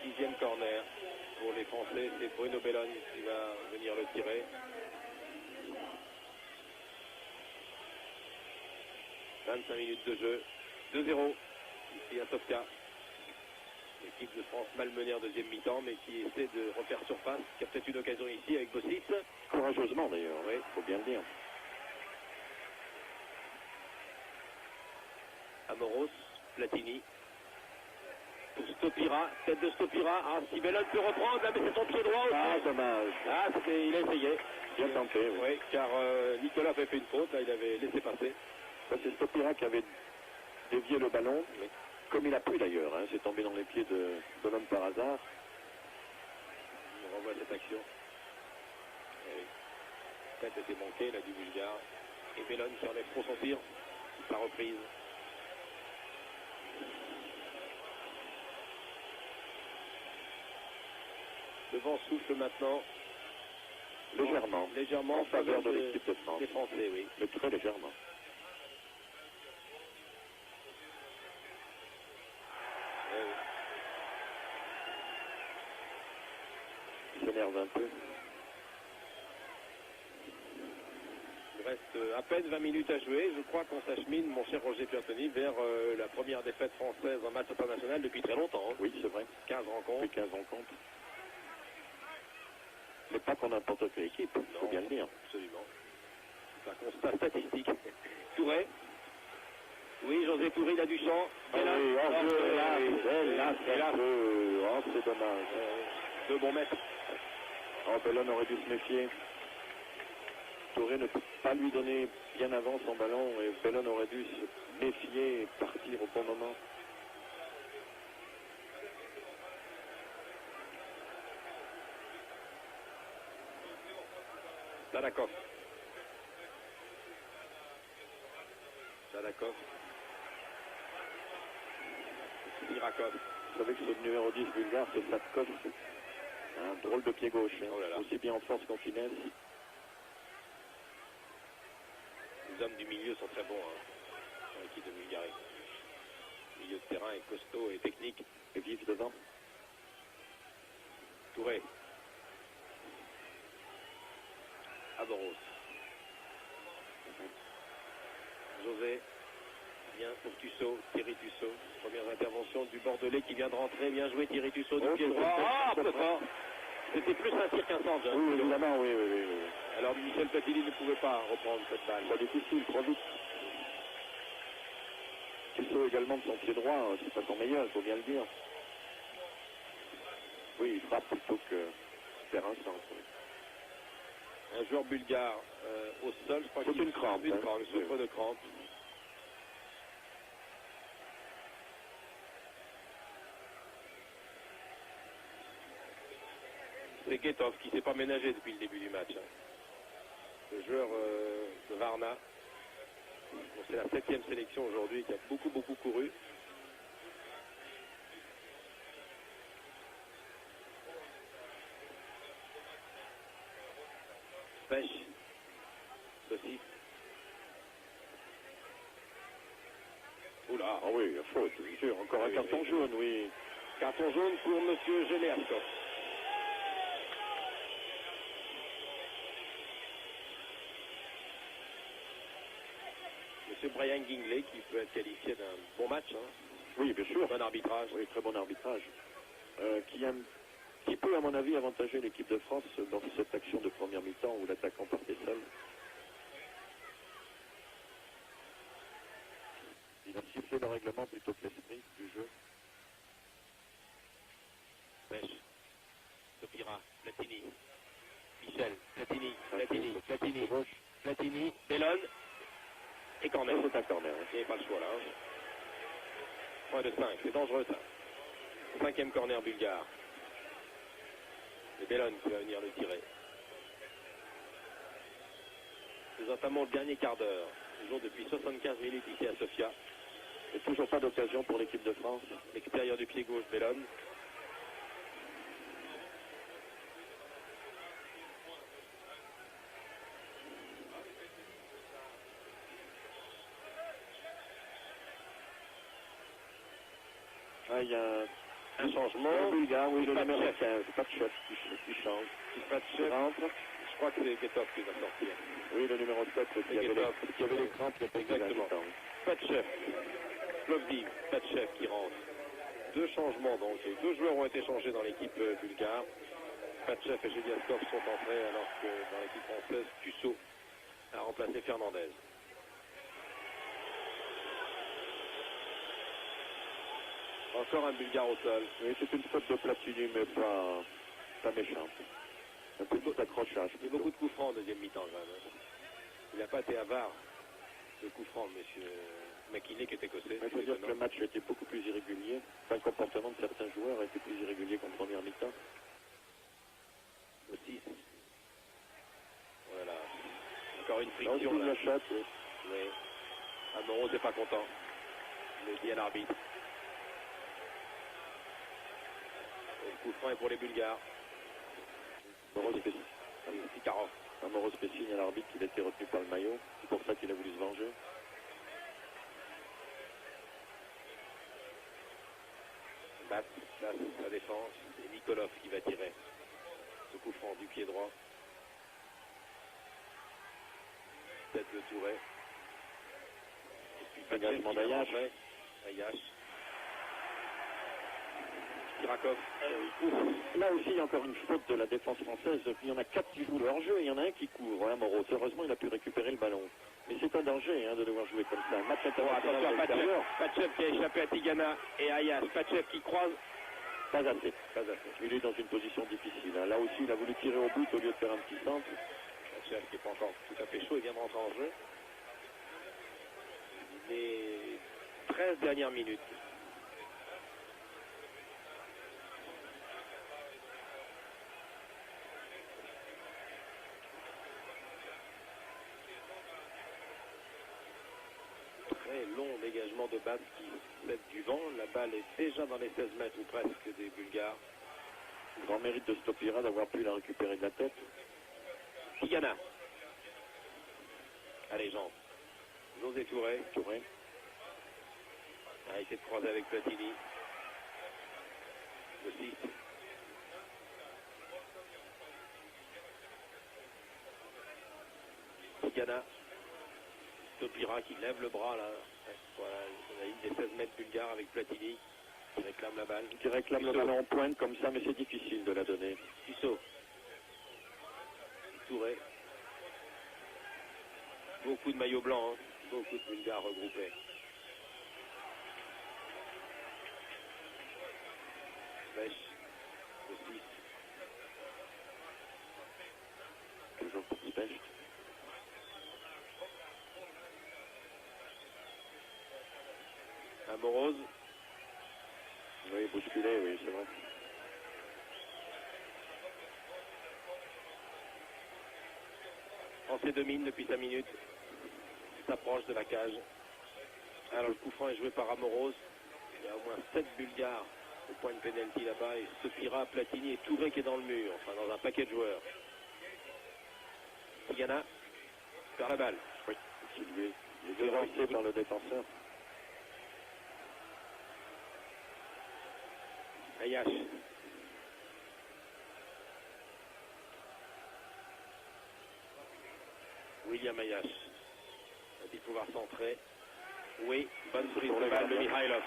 6e corner pour les Français. C'est Bruno Bellon qui va venir le tirer. 25 minutes de jeu. 2-0 ici à Sofia. L'équipe de France malmenée en deuxième mi-temps, mais qui essaie de refaire surface, qui a peut-être une occasion ici avec Bossit. Courageusement d'ailleurs, oui, il faut bien le dire. Amoros, Platini. Pour Stopira, tête de Stopira. Ah, si Bellon peut reprendre, là, mais c'est son pied droit aussi. Ah, dommage. Ah, il a essayé. Bien tenté, oui. Oui, car Nicolas avait fait une faute, là, il avait laissé passer. C'est Stopira qui avait dévié le ballon. Oui. Comme il a pu d'ailleurs, hein, c'est tombé dans les pieds de l'homme par hasard. On revoit cette action. Tête était manquée, là, du Bulgare. Et Bellon qui enlève pour son tir. Sa reprise. Le vent souffle maintenant. Légèrement. Légèrement en faveur de l'équipe de France. Des Français, oui. Mais très légèrement. Il s'énerve un peu. Il reste à peine 20 minutes à jouer. Je crois qu'on s'achemine, mon cher Roger Piantoni, vers la première défaite française en match international depuis très longtemps. Hein. Oui, c'est vrai. 15 rencontres. 15 rencontres. Mais pas pour n'importe quelle équipe, il faut bien le dire. Absolument. C'est un constat statistique. Touré. Oui, José Touré, il a du champ. Ah oui, là, c'est dommage. Deux bons mètres. Oh, Bellone aurait dû se méfier. Touré ne peut pas lui donner bien avant son ballon et Bellone aurait dû se méfier et partir au bon moment. Sadakov. Sirakov. Vous savez que ce numéro 10 bulgare, c'est Sadakov. Un drôle de pied gauche, hein. Oh là là. Aussi bien en force qu'en finesse. Les hommes du milieu sont très bons hein, dans l'équipe de Bulgarie. Le milieu de terrain est costaud et technique. Et vif devant. Touré. Aboros. José. Bien pour Tussaud. Thierry Tussaud. Première intervention du Bordelais qui vient de rentrer. Bien joué Thierry Tussaud du pied droit. Ah, peu fort. C'était plus un tir qu'un centre. Oui, évidemment, oui. Alors Michel Platini ne pouvait pas reprendre cette balle. Pas difficile, trop vite. Tussaud également de son pied droit, c'est pas son meilleur, il faut bien le dire. Oui, il frappe plutôt que faire un centre. Oui. Un joueur bulgare au sol, je crois qu'il une crampe. Une souffre de crampe. C'est Guetov qui ne s'est pas ménagé depuis le début du match. Hein. Le joueur de Varna. Bon, c'est la 7e sélection aujourd'hui qui a beaucoup couru. Pêche. Saucisse. Oula. Ah oui, la faute, bien sûr. Encore un carton jaune, oui. Carton jaune pour M. Geleaskov. M. Brian Gingley qui peut être qualifié d'un bon match. Hein. Oui, bien sûr. Bon arbitrage. Oui, très bon arbitrage. Qui peut, à mon avis, avantager l'équipe de France dans cette action de première mi-temps où l'attaquant partait seul. Il a sifflé le règlement plutôt que l'esprit du jeu. Pêche. Sopira. Platini. Michel. Platini. Bellone. Et corner. C'est un corner. Il n'y a pas le choix là. Hein. Point de 5. C'est dangereux ça. 5e corner bulgare. C'est Bellone qui va venir le tirer. Nous entamons le dernier quart d'heure. Toujours depuis 75 minutes ici à Sofia. Et toujours pas d'occasion pour l'équipe de France. L'extérieur du pied gauche, Bellone. Ah, il y a un changement. Le bulgare, oui, le numéro 15. Patchev qui change. Patchev rentre. Je crois que c'est Guetov qui va sortir. Oui, le numéro 7, qui avait les crampes il y a quelques Exactement. instants. Patchev. Plovdiv, Patchev qui rentre. Deux changements donc. Deux joueurs ont été changés dans l'équipe bulgare. Patchev et Geleaskov sont entrés alors que dans l'équipe française, Tussaud a remplacé Fernandez. Encore un bulgare au sol. Oui, c'est une faute de Platini, mais pas méchante. Un peu d'accrochage. Il y a beaucoup de coups francs en deuxième mi-temps quand même. Il n'a pas été avare de coups francs, monsieur McKinney qui est écossais. Il faut dire que le match était beaucoup plus irrégulier. Enfin, le comportement de certains joueurs a été plus irrégulier qu'en première mi-temps. Le 6. Voilà. Encore une friction là. La chatte, oui. Oui. Amoro n'est pas content. Il le dit à l'arbitre. Le coup franc est pour les Bulgares. Sikarov. Amoro signe à l'arbitre qu'il a été retenu par le maillot. C'est pour ça qu'il a voulu se venger. Basse, la défense. C'est Nikolov qui va tirer ce coup franc du pied droit. tête de Touré. Et puis Engagement d'Ayash. Ayash. Kirakov. Là aussi, il y a encore une faute de la défense française. Il y en a 4 qui jouent le hors-jeu et il y en a un qui couvre, hein, Moreau. Heureusement, il a pu récupérer le ballon. Mais c'est un danger de devoir jouer comme ça. Un match international à l'extérieur. Pachev qui a échappé à Tigana et Ayash. Pachev qui croise. Pas assez. Il est dans une position difficile. Là aussi, il a voulu tirer au but au lieu de faire un petit centre. Pachev qui n'est pas encore tout à fait chaud, il vient de rentrer en jeu. Les 13 dernières minutes. Très long dégagement de balle qui cède du vent. La balle est déjà dans les 16 mètres ou presque des Bulgares. Grand mérite de Stopira d'avoir pu la récupérer de la tête. Tigana. Allez, Jean. José Touré. A essayé de croiser avec Platini. Le 6. Tigana. Stopira qui lève le bras là. Voilà, on a une des 16 mètres bulgares avec Platini qui réclame la balle. Qui réclame le ballon en pointe comme ça, mais c'est difficile de la donner. Tissot. Touré. Beaucoup de maillots blancs, hein. Beaucoup de Bulgares regroupés. Pêche. Le 6. Toujours pour Pêche. Amorose. Oui, bousculé, oui, c'est vrai. Français domine depuis 5 minutes. S'approche de la cage. Alors le coup franc est joué par Amorose. Il y a au moins 7 Bulgares au point de pénalty là-bas. Et Stopira, Platini et Touré qui est dans le mur. Enfin dans un paquet de joueurs. Tigana perd la balle. Oui, il est devancé par le défenseur. Ayash. William Ayash. A-t-il pouvoir centrer? Oui, bonne prise de balle de Mikhailov.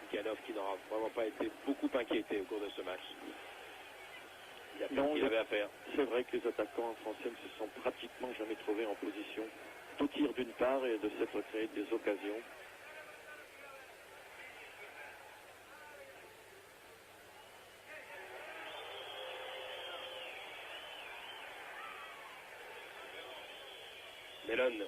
Mikhailov qui n'aura vraiment pas été beaucoup inquiété au cours de ce match. Il a fait ce qu'il avait à faire. C'est vrai que les attaquants français ne se sont pratiquement jamais trouvés en position de tir d'une part et de s'être créé des occasions. Mellon.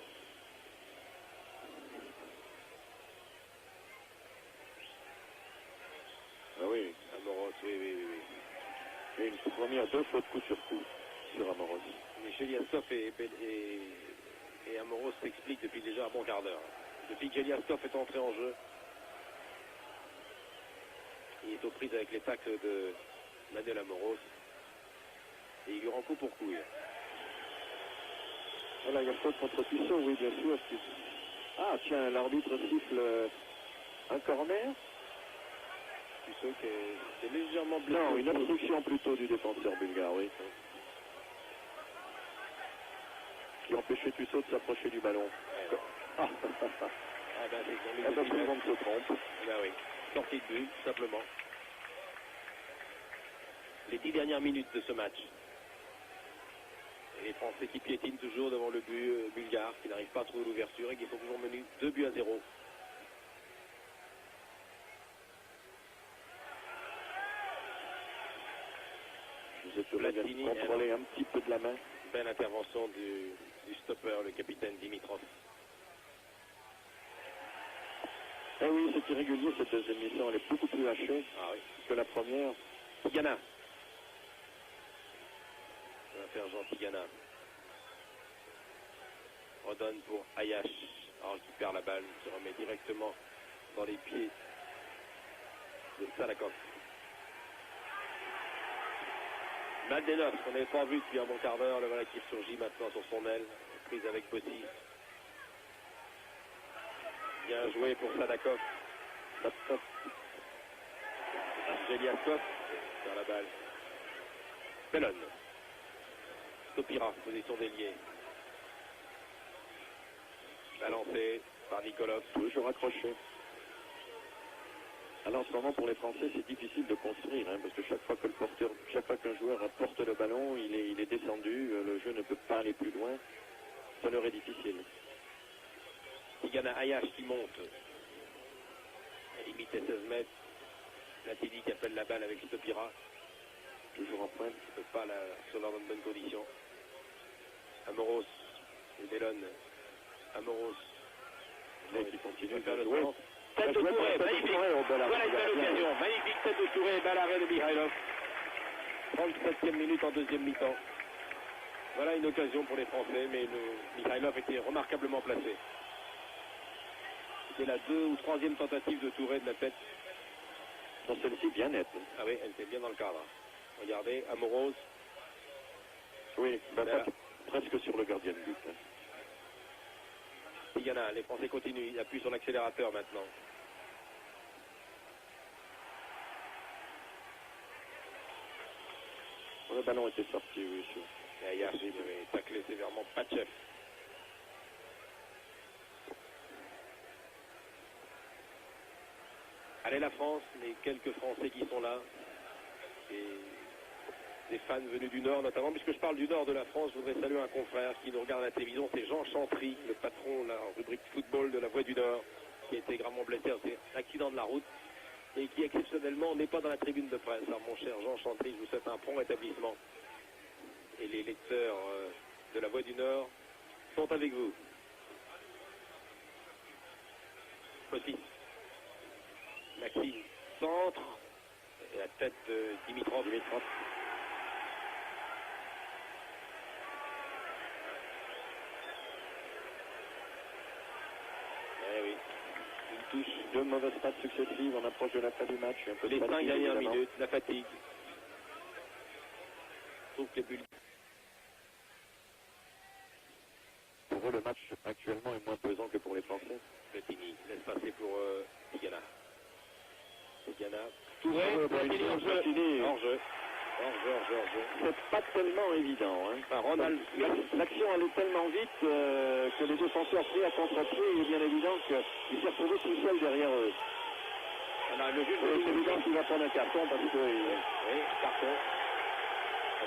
Ah oui. Amorose, oui. Et une première 2 fautes coup sur coup sur Amorose. Geliaskov et Amorose s'expliquent depuis déjà un bon quart d'heure. Depuis que Geliaskov est entré en jeu, il est aux prises avec les tacles de Manuel Amorose. Et il lui rend coup pour coup. Voilà, il y a faute contre Tissot, oui, bien sûr. Ah, tiens, l'arbitre siffle un corner. Tissot qui est légèrement blessé. Non, une obstruction plutôt du défenseur bulgare, oui. Qui empêchait Tissot de s'approcher du ballon. Ouais. Ah, C'est tout le monde se trompe. Oui, sortie de but, tout simplement. Les 10 dernières minutes de ce match. Et les Français qui piétinent toujours devant le but bulgare, qui n'arrivent pas à trouver l'ouverture et qui sont toujours menus 2-0. Vous êtes Platini contrôler un petit peu de la main. Belle intervention du stopper, le capitaine Dimitrov. Eh oui, c'est irrégulier cette deuxième mission, elle est beaucoup plus hachée que la première. Tigana. Ça va faire Jean Tigana. Redonne pour Ayash. Alors qui perd la balle, qui remet directement dans les pieds de Salakov. Maldenov, qu'on n'avait pas vu depuis un bon quart d'heure, le voilà qui surgit maintenant sur son aile, prise avec Bossi. Bien joué pour Sadakov. Geliaskov perd la balle. Bellone. Stopira, position d'ailier. Balancé par Nikolov. Toujours accroché. Alors en ce moment pour les Français c'est difficile de construire parce que chaque fois qu'un joueur apporte le ballon, il est descendu, le jeu ne peut pas aller plus loin, ça leur est difficile. Tigana Ayash qui monte. À limite 16 mètres. Latini qui appelle la balle avec Stopira. Toujours en pointe. Il ne peut pas la recevoir dans de bonnes conditions. Amoros et Bellone. Amoros. Qui continue de faire le jouer. sens. Tête de Touré, magnifique. Voilà une belle occasion. Magnifique tête de Touré et balle arrêt de Mikhailov. 37e minute en deuxième mi-temps. Voilà une occasion pour les Français, mais Mikhailov était remarquablement placé. C'était la 2e ou 3e tentative de Touré de la tête. Dans celle-ci bien nette. Ah oui, elle était bien dans le cadre. Regardez, Amoros. Oui, presque sur le gardien de but. Tigana, les Français continuent, il appuie sur l'accélérateur maintenant. Le ballon était sorti, oui. Et Ayash est taclé sévèrement Pachev. Allez la France, les quelques Français qui sont là. Et des fans venus du Nord notamment, puisque je parle du Nord de la France, je voudrais saluer un confrère qui nous regarde à la télévision, c'est Jean Chantry, le patron de la rubrique football de la Voix du Nord, qui a été gravement blessé, c'est un accident de la route, et qui exceptionnellement n'est pas dans la tribune de presse. Alors mon cher Jean Chantry, je vous souhaite un prompt rétablissement. Et les lecteurs de la Voix du Nord sont avec vous. Aussi. Maxime centre, et la tête de Dimitrov. Eh oui, une touche. 2 mauvaises passes successives, on approche de la fin du match. Un peu Les 5 fatigue, dernières évidemment. minutes, la fatigue. Je trouve que les Bulgares. Pour eux, le match actuellement est moins pesant que pour les Français. Platini laisse passer pour Tigana. Tigana. Touré, Platini, hors-jeu. C'est pas tellement évident. Enfin, Ronald Smith. L'action allait tellement vite que les défenseurs pris à contre-pied. Il est bien évident qu'il s'est retrouvé tout seul derrière eux. Alors, le juge C'est évident qu'il va prendre un carton parce que oui, carton.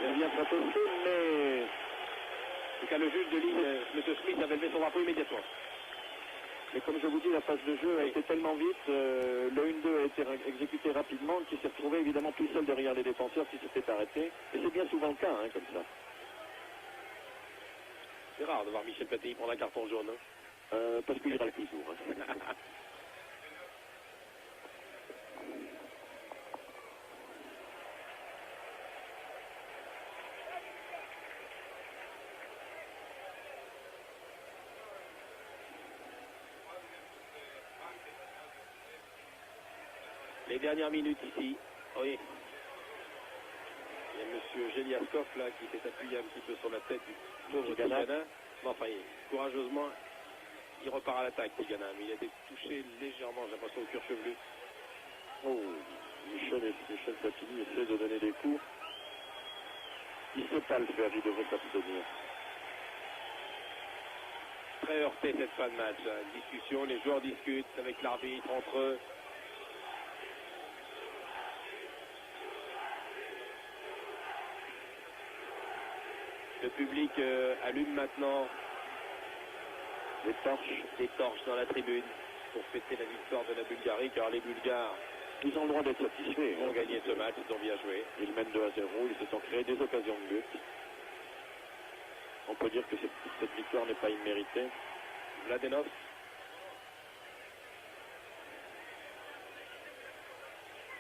il vient protester, mais En tout cas, le juge de ligne, M. Smith, avait levé son drapeau immédiatement. comme je vous dis, la phase de jeu a été tellement vite, le 1-2 a été exécuté rapidement, qu'il s'est retrouvé évidemment tout seul derrière les défenseurs qui s'étaient arrêtés. Et c'est bien souvent le cas, comme ça. C'est rare de voir Michel Platini prendre un carton jaune. Parce qu'il ira le toujours. Les dernières minutes ici. Oui. Il y a M. Geliaskov là qui s'est appuyé un petit peu sur la tête du pauvre Tigana. Mais enfin, courageusement, il repart à l'attaque, Tigana. Mais il a été touché légèrement, j'ai l'impression, au cuir chevelu. Oh, Michel Platini essaie de donner des coups. Il ne sait pas le faire, il devrait s'abstenir. Très heurté cette fin de match. Discussion, les joueurs discutent avec l'arbitre entre eux. Le public allume maintenant les torches dans la tribune pour fêter la victoire de la Bulgarie, car les Bulgares, Ils ont le droit d'être satisfaits. ont gagné ce match, ils ont bien joué. Ils mènent 2-0, ils se sont créés des occasions de but. On peut dire que cette victoire n'est pas imméritée. Mladenov.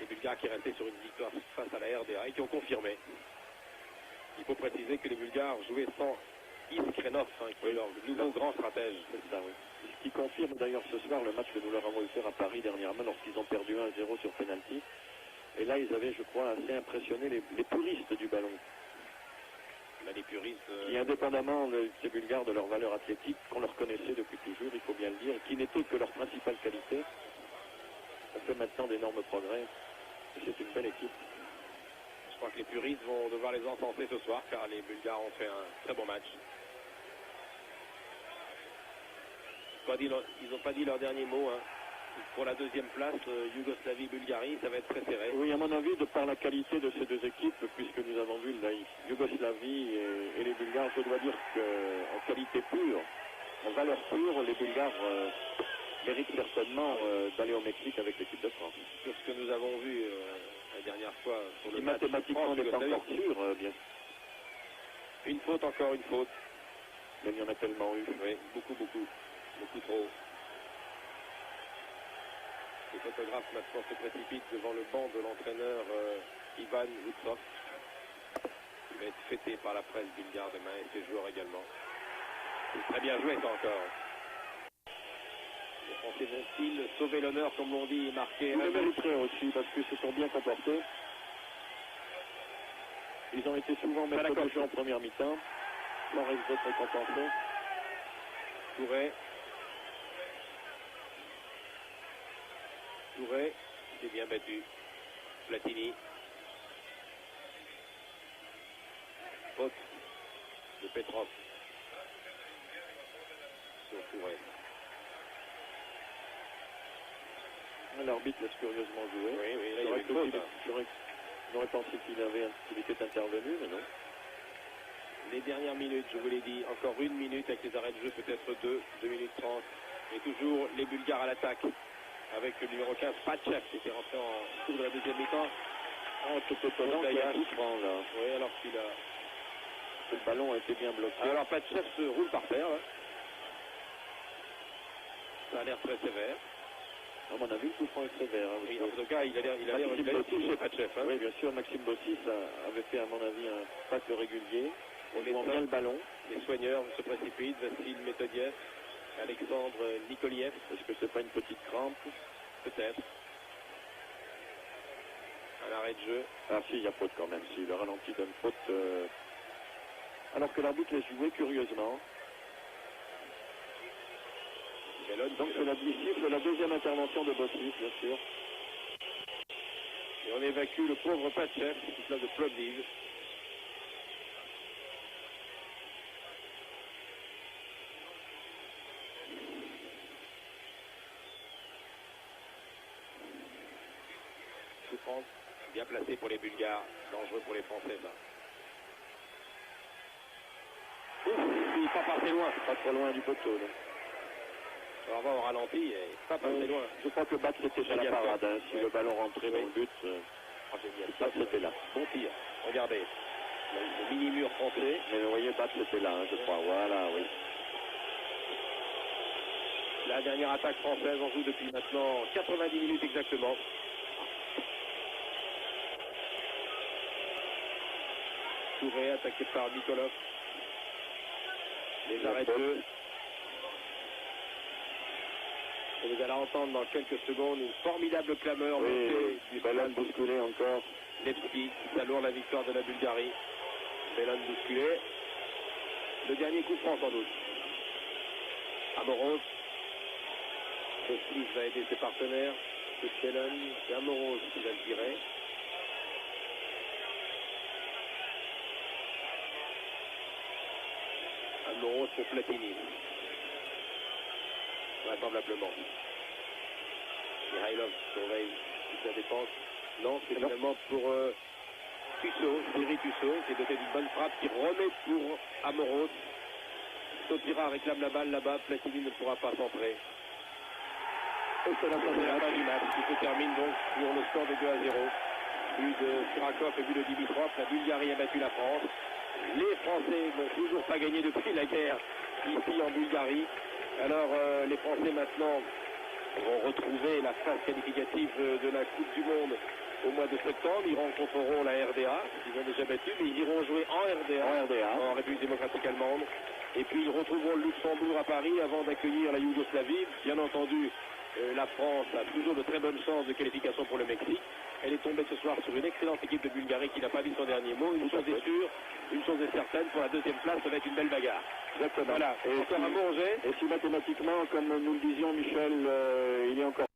Les Bulgares qui restaient sur une victoire face à la RDA et qui ont confirmé. Il faut préciser que les Bulgares jouaient sans Iskrenov, qui est leur nouveau grand stratège. C'est ça, oui. Ce qui confirme d'ailleurs ce soir le match que nous leur avons offert à Paris dernièrement lorsqu'ils ont perdu 1-0 sur penalty. Et là, ils avaient, je crois, assez impressionné les puristes du ballon. Là, les puristes... Qui, indépendamment ces Bulgares de leur valeur athlétique, qu'on leur connaissait depuis toujours, il faut bien le dire, et qui n'était que leur principale qualité, ont fait maintenant d'énormes progrès. Et c'est une belle équipe. Je crois que les puristes vont devoir les encenser ce soir, car les Bulgares ont fait un très bon match. Ils n'ont pas dit leur dernier mot. Hein. Pour la deuxième place, Yougoslavie-Bulgarie, ça va être très serré. Oui, à mon avis, de par la qualité de ces deux équipes, puisque nous avons vu la Yougoslavie et les Bulgares, je dois dire qu'en qualité pure, en valeur pure, les Bulgares méritent certainement d'aller au Mexique avec l'équipe de France. Sur ce que nous avons vu la dernière fois sur le match, mathématiquement, on n'est pas encore sûr, bien. Une faute, encore une faute. Mais il y en a tellement eu. Oui, beaucoup trop. Les photographes maintenant se précipitent devant le banc de l'entraîneur Ivan Vutsov. Il va être fêté par la presse bulgare demain et ses joueurs également. C'est très bien joué ça encore. Les Français vont-ils sauver l'honneur, comme l'on dit, et marquer? Ils le mériteraient aussi parce qu'ils se sont bien comportés. Ils ont été souvent maîtres de jeu en première mi-temps. Sans risque d'être récompensés. Touré, c'est bien battu. Platini. Faute de Petrov. Sur Touré. L'arbitre laisse curieusement jouer. Oui, là il y avait une faute. J'aurais pensé qu'il était intervenu, mais non. Les dernières minutes, je vous l'ai dit, encore une minute avec les arrêts de jeu, peut-être 2 minutes 30. Et toujours les Bulgares à l'attaque. Avec le numéro 15, Patchev, qui était rentré en cours de la deuxième mi-temps. Tout étonnant qu'il y a un coup franc, là. Oui, alors qu'il a... Le ballon a été bien bloqué. Alors Patchev se roule par terre. Hein. Ça a l'air très sévère. À mon avis, le coup franc est sévère. Hein, oui, en tout cas, il a l'air chez Patchev. Hein. Oui, bien sûr, Maxime Bossis avait fait, à mon avis, un tacle régulier. On jouant bien le ballon. Les soigneurs se précipitent. Vassil Metodiev, Alexandre Nikoliev. Est-ce que c'est pas une petite crampe? Peut-être. Un arrêt de jeu. Ah si, il y a faute quand même. Si, le ralenti donne faute. Alors que l'arbitre laisse jouer curieusement. Donc c'est la deuxième intervention de Bossis, bien sûr. Et on évacue le pauvre Patchev, qui place de Plovdiv. Souffrance bien placé pour les Bulgares, dangereux pour les Français. Ça. Il n'est pas passé loin, pas trop loin du poteau. Là. On va voir au ralenti, pas passé loin. Je crois que Bat c'était déjà la parade. Hein, si le ballon rentrait dans le but, Bat c'était là. Bon tir, regardez. Le mini-mur français. Mais vous voyez, Bat c'était là, hein, je crois. Voilà, oui. La dernière attaque française, on joue depuis maintenant 90 minutes exactement. Touré attaqué par Nikolov. Les arrêts de jeu. Et vous allez entendre dans quelques secondes une formidable clameur du ballon bousculé encore. Levski qui salourd la victoire de la Bulgarie. Ballon bousculé. Le dernier coup franc sans doute. Amoros. Kostis va aider ses partenaires. C'est Amoros qui va le tirer. Amoros pour Platini. Vraisemblablement. Mikhailov surveille toute la défense. Non, c'est finalement pour Tussaud, Thierry Tussaud, qui est doté d'une bonne frappe, qui remet pour Amoros. Sotira réclame la balle là-bas, Platini ne pourra pas centrer. Et c'est la fin du match qui se termine donc sur le score de 2-0. But de Sirakov et but de Dimitrov, la Bulgarie a battu la France. Les Français n'ont toujours pas gagné depuis la guerre ici en Bulgarie. Alors les Français maintenant vont retrouver la phase qualificative de la Coupe du Monde au mois de septembre. Ils rencontreront la RDA, ils ont déjà battu, mais ils iront jouer en RDA, en République démocratique allemande. Et puis ils retrouveront le Luxembourg à Paris avant d'accueillir la Yougoslavie. Bien entendu, la France a toujours de très bonnes chances de qualification pour le Mexique. Elle est tombée ce soir sur une excellente équipe de Bulgarie qui n'a pas dit son dernier mot. Une chose est sûre, une chose est certaine, pour la deuxième place, ça va être une belle bagarre. Exactement. Voilà, et encore un bon jet. Et si mathématiquement, comme nous le disions, Michel, il est encore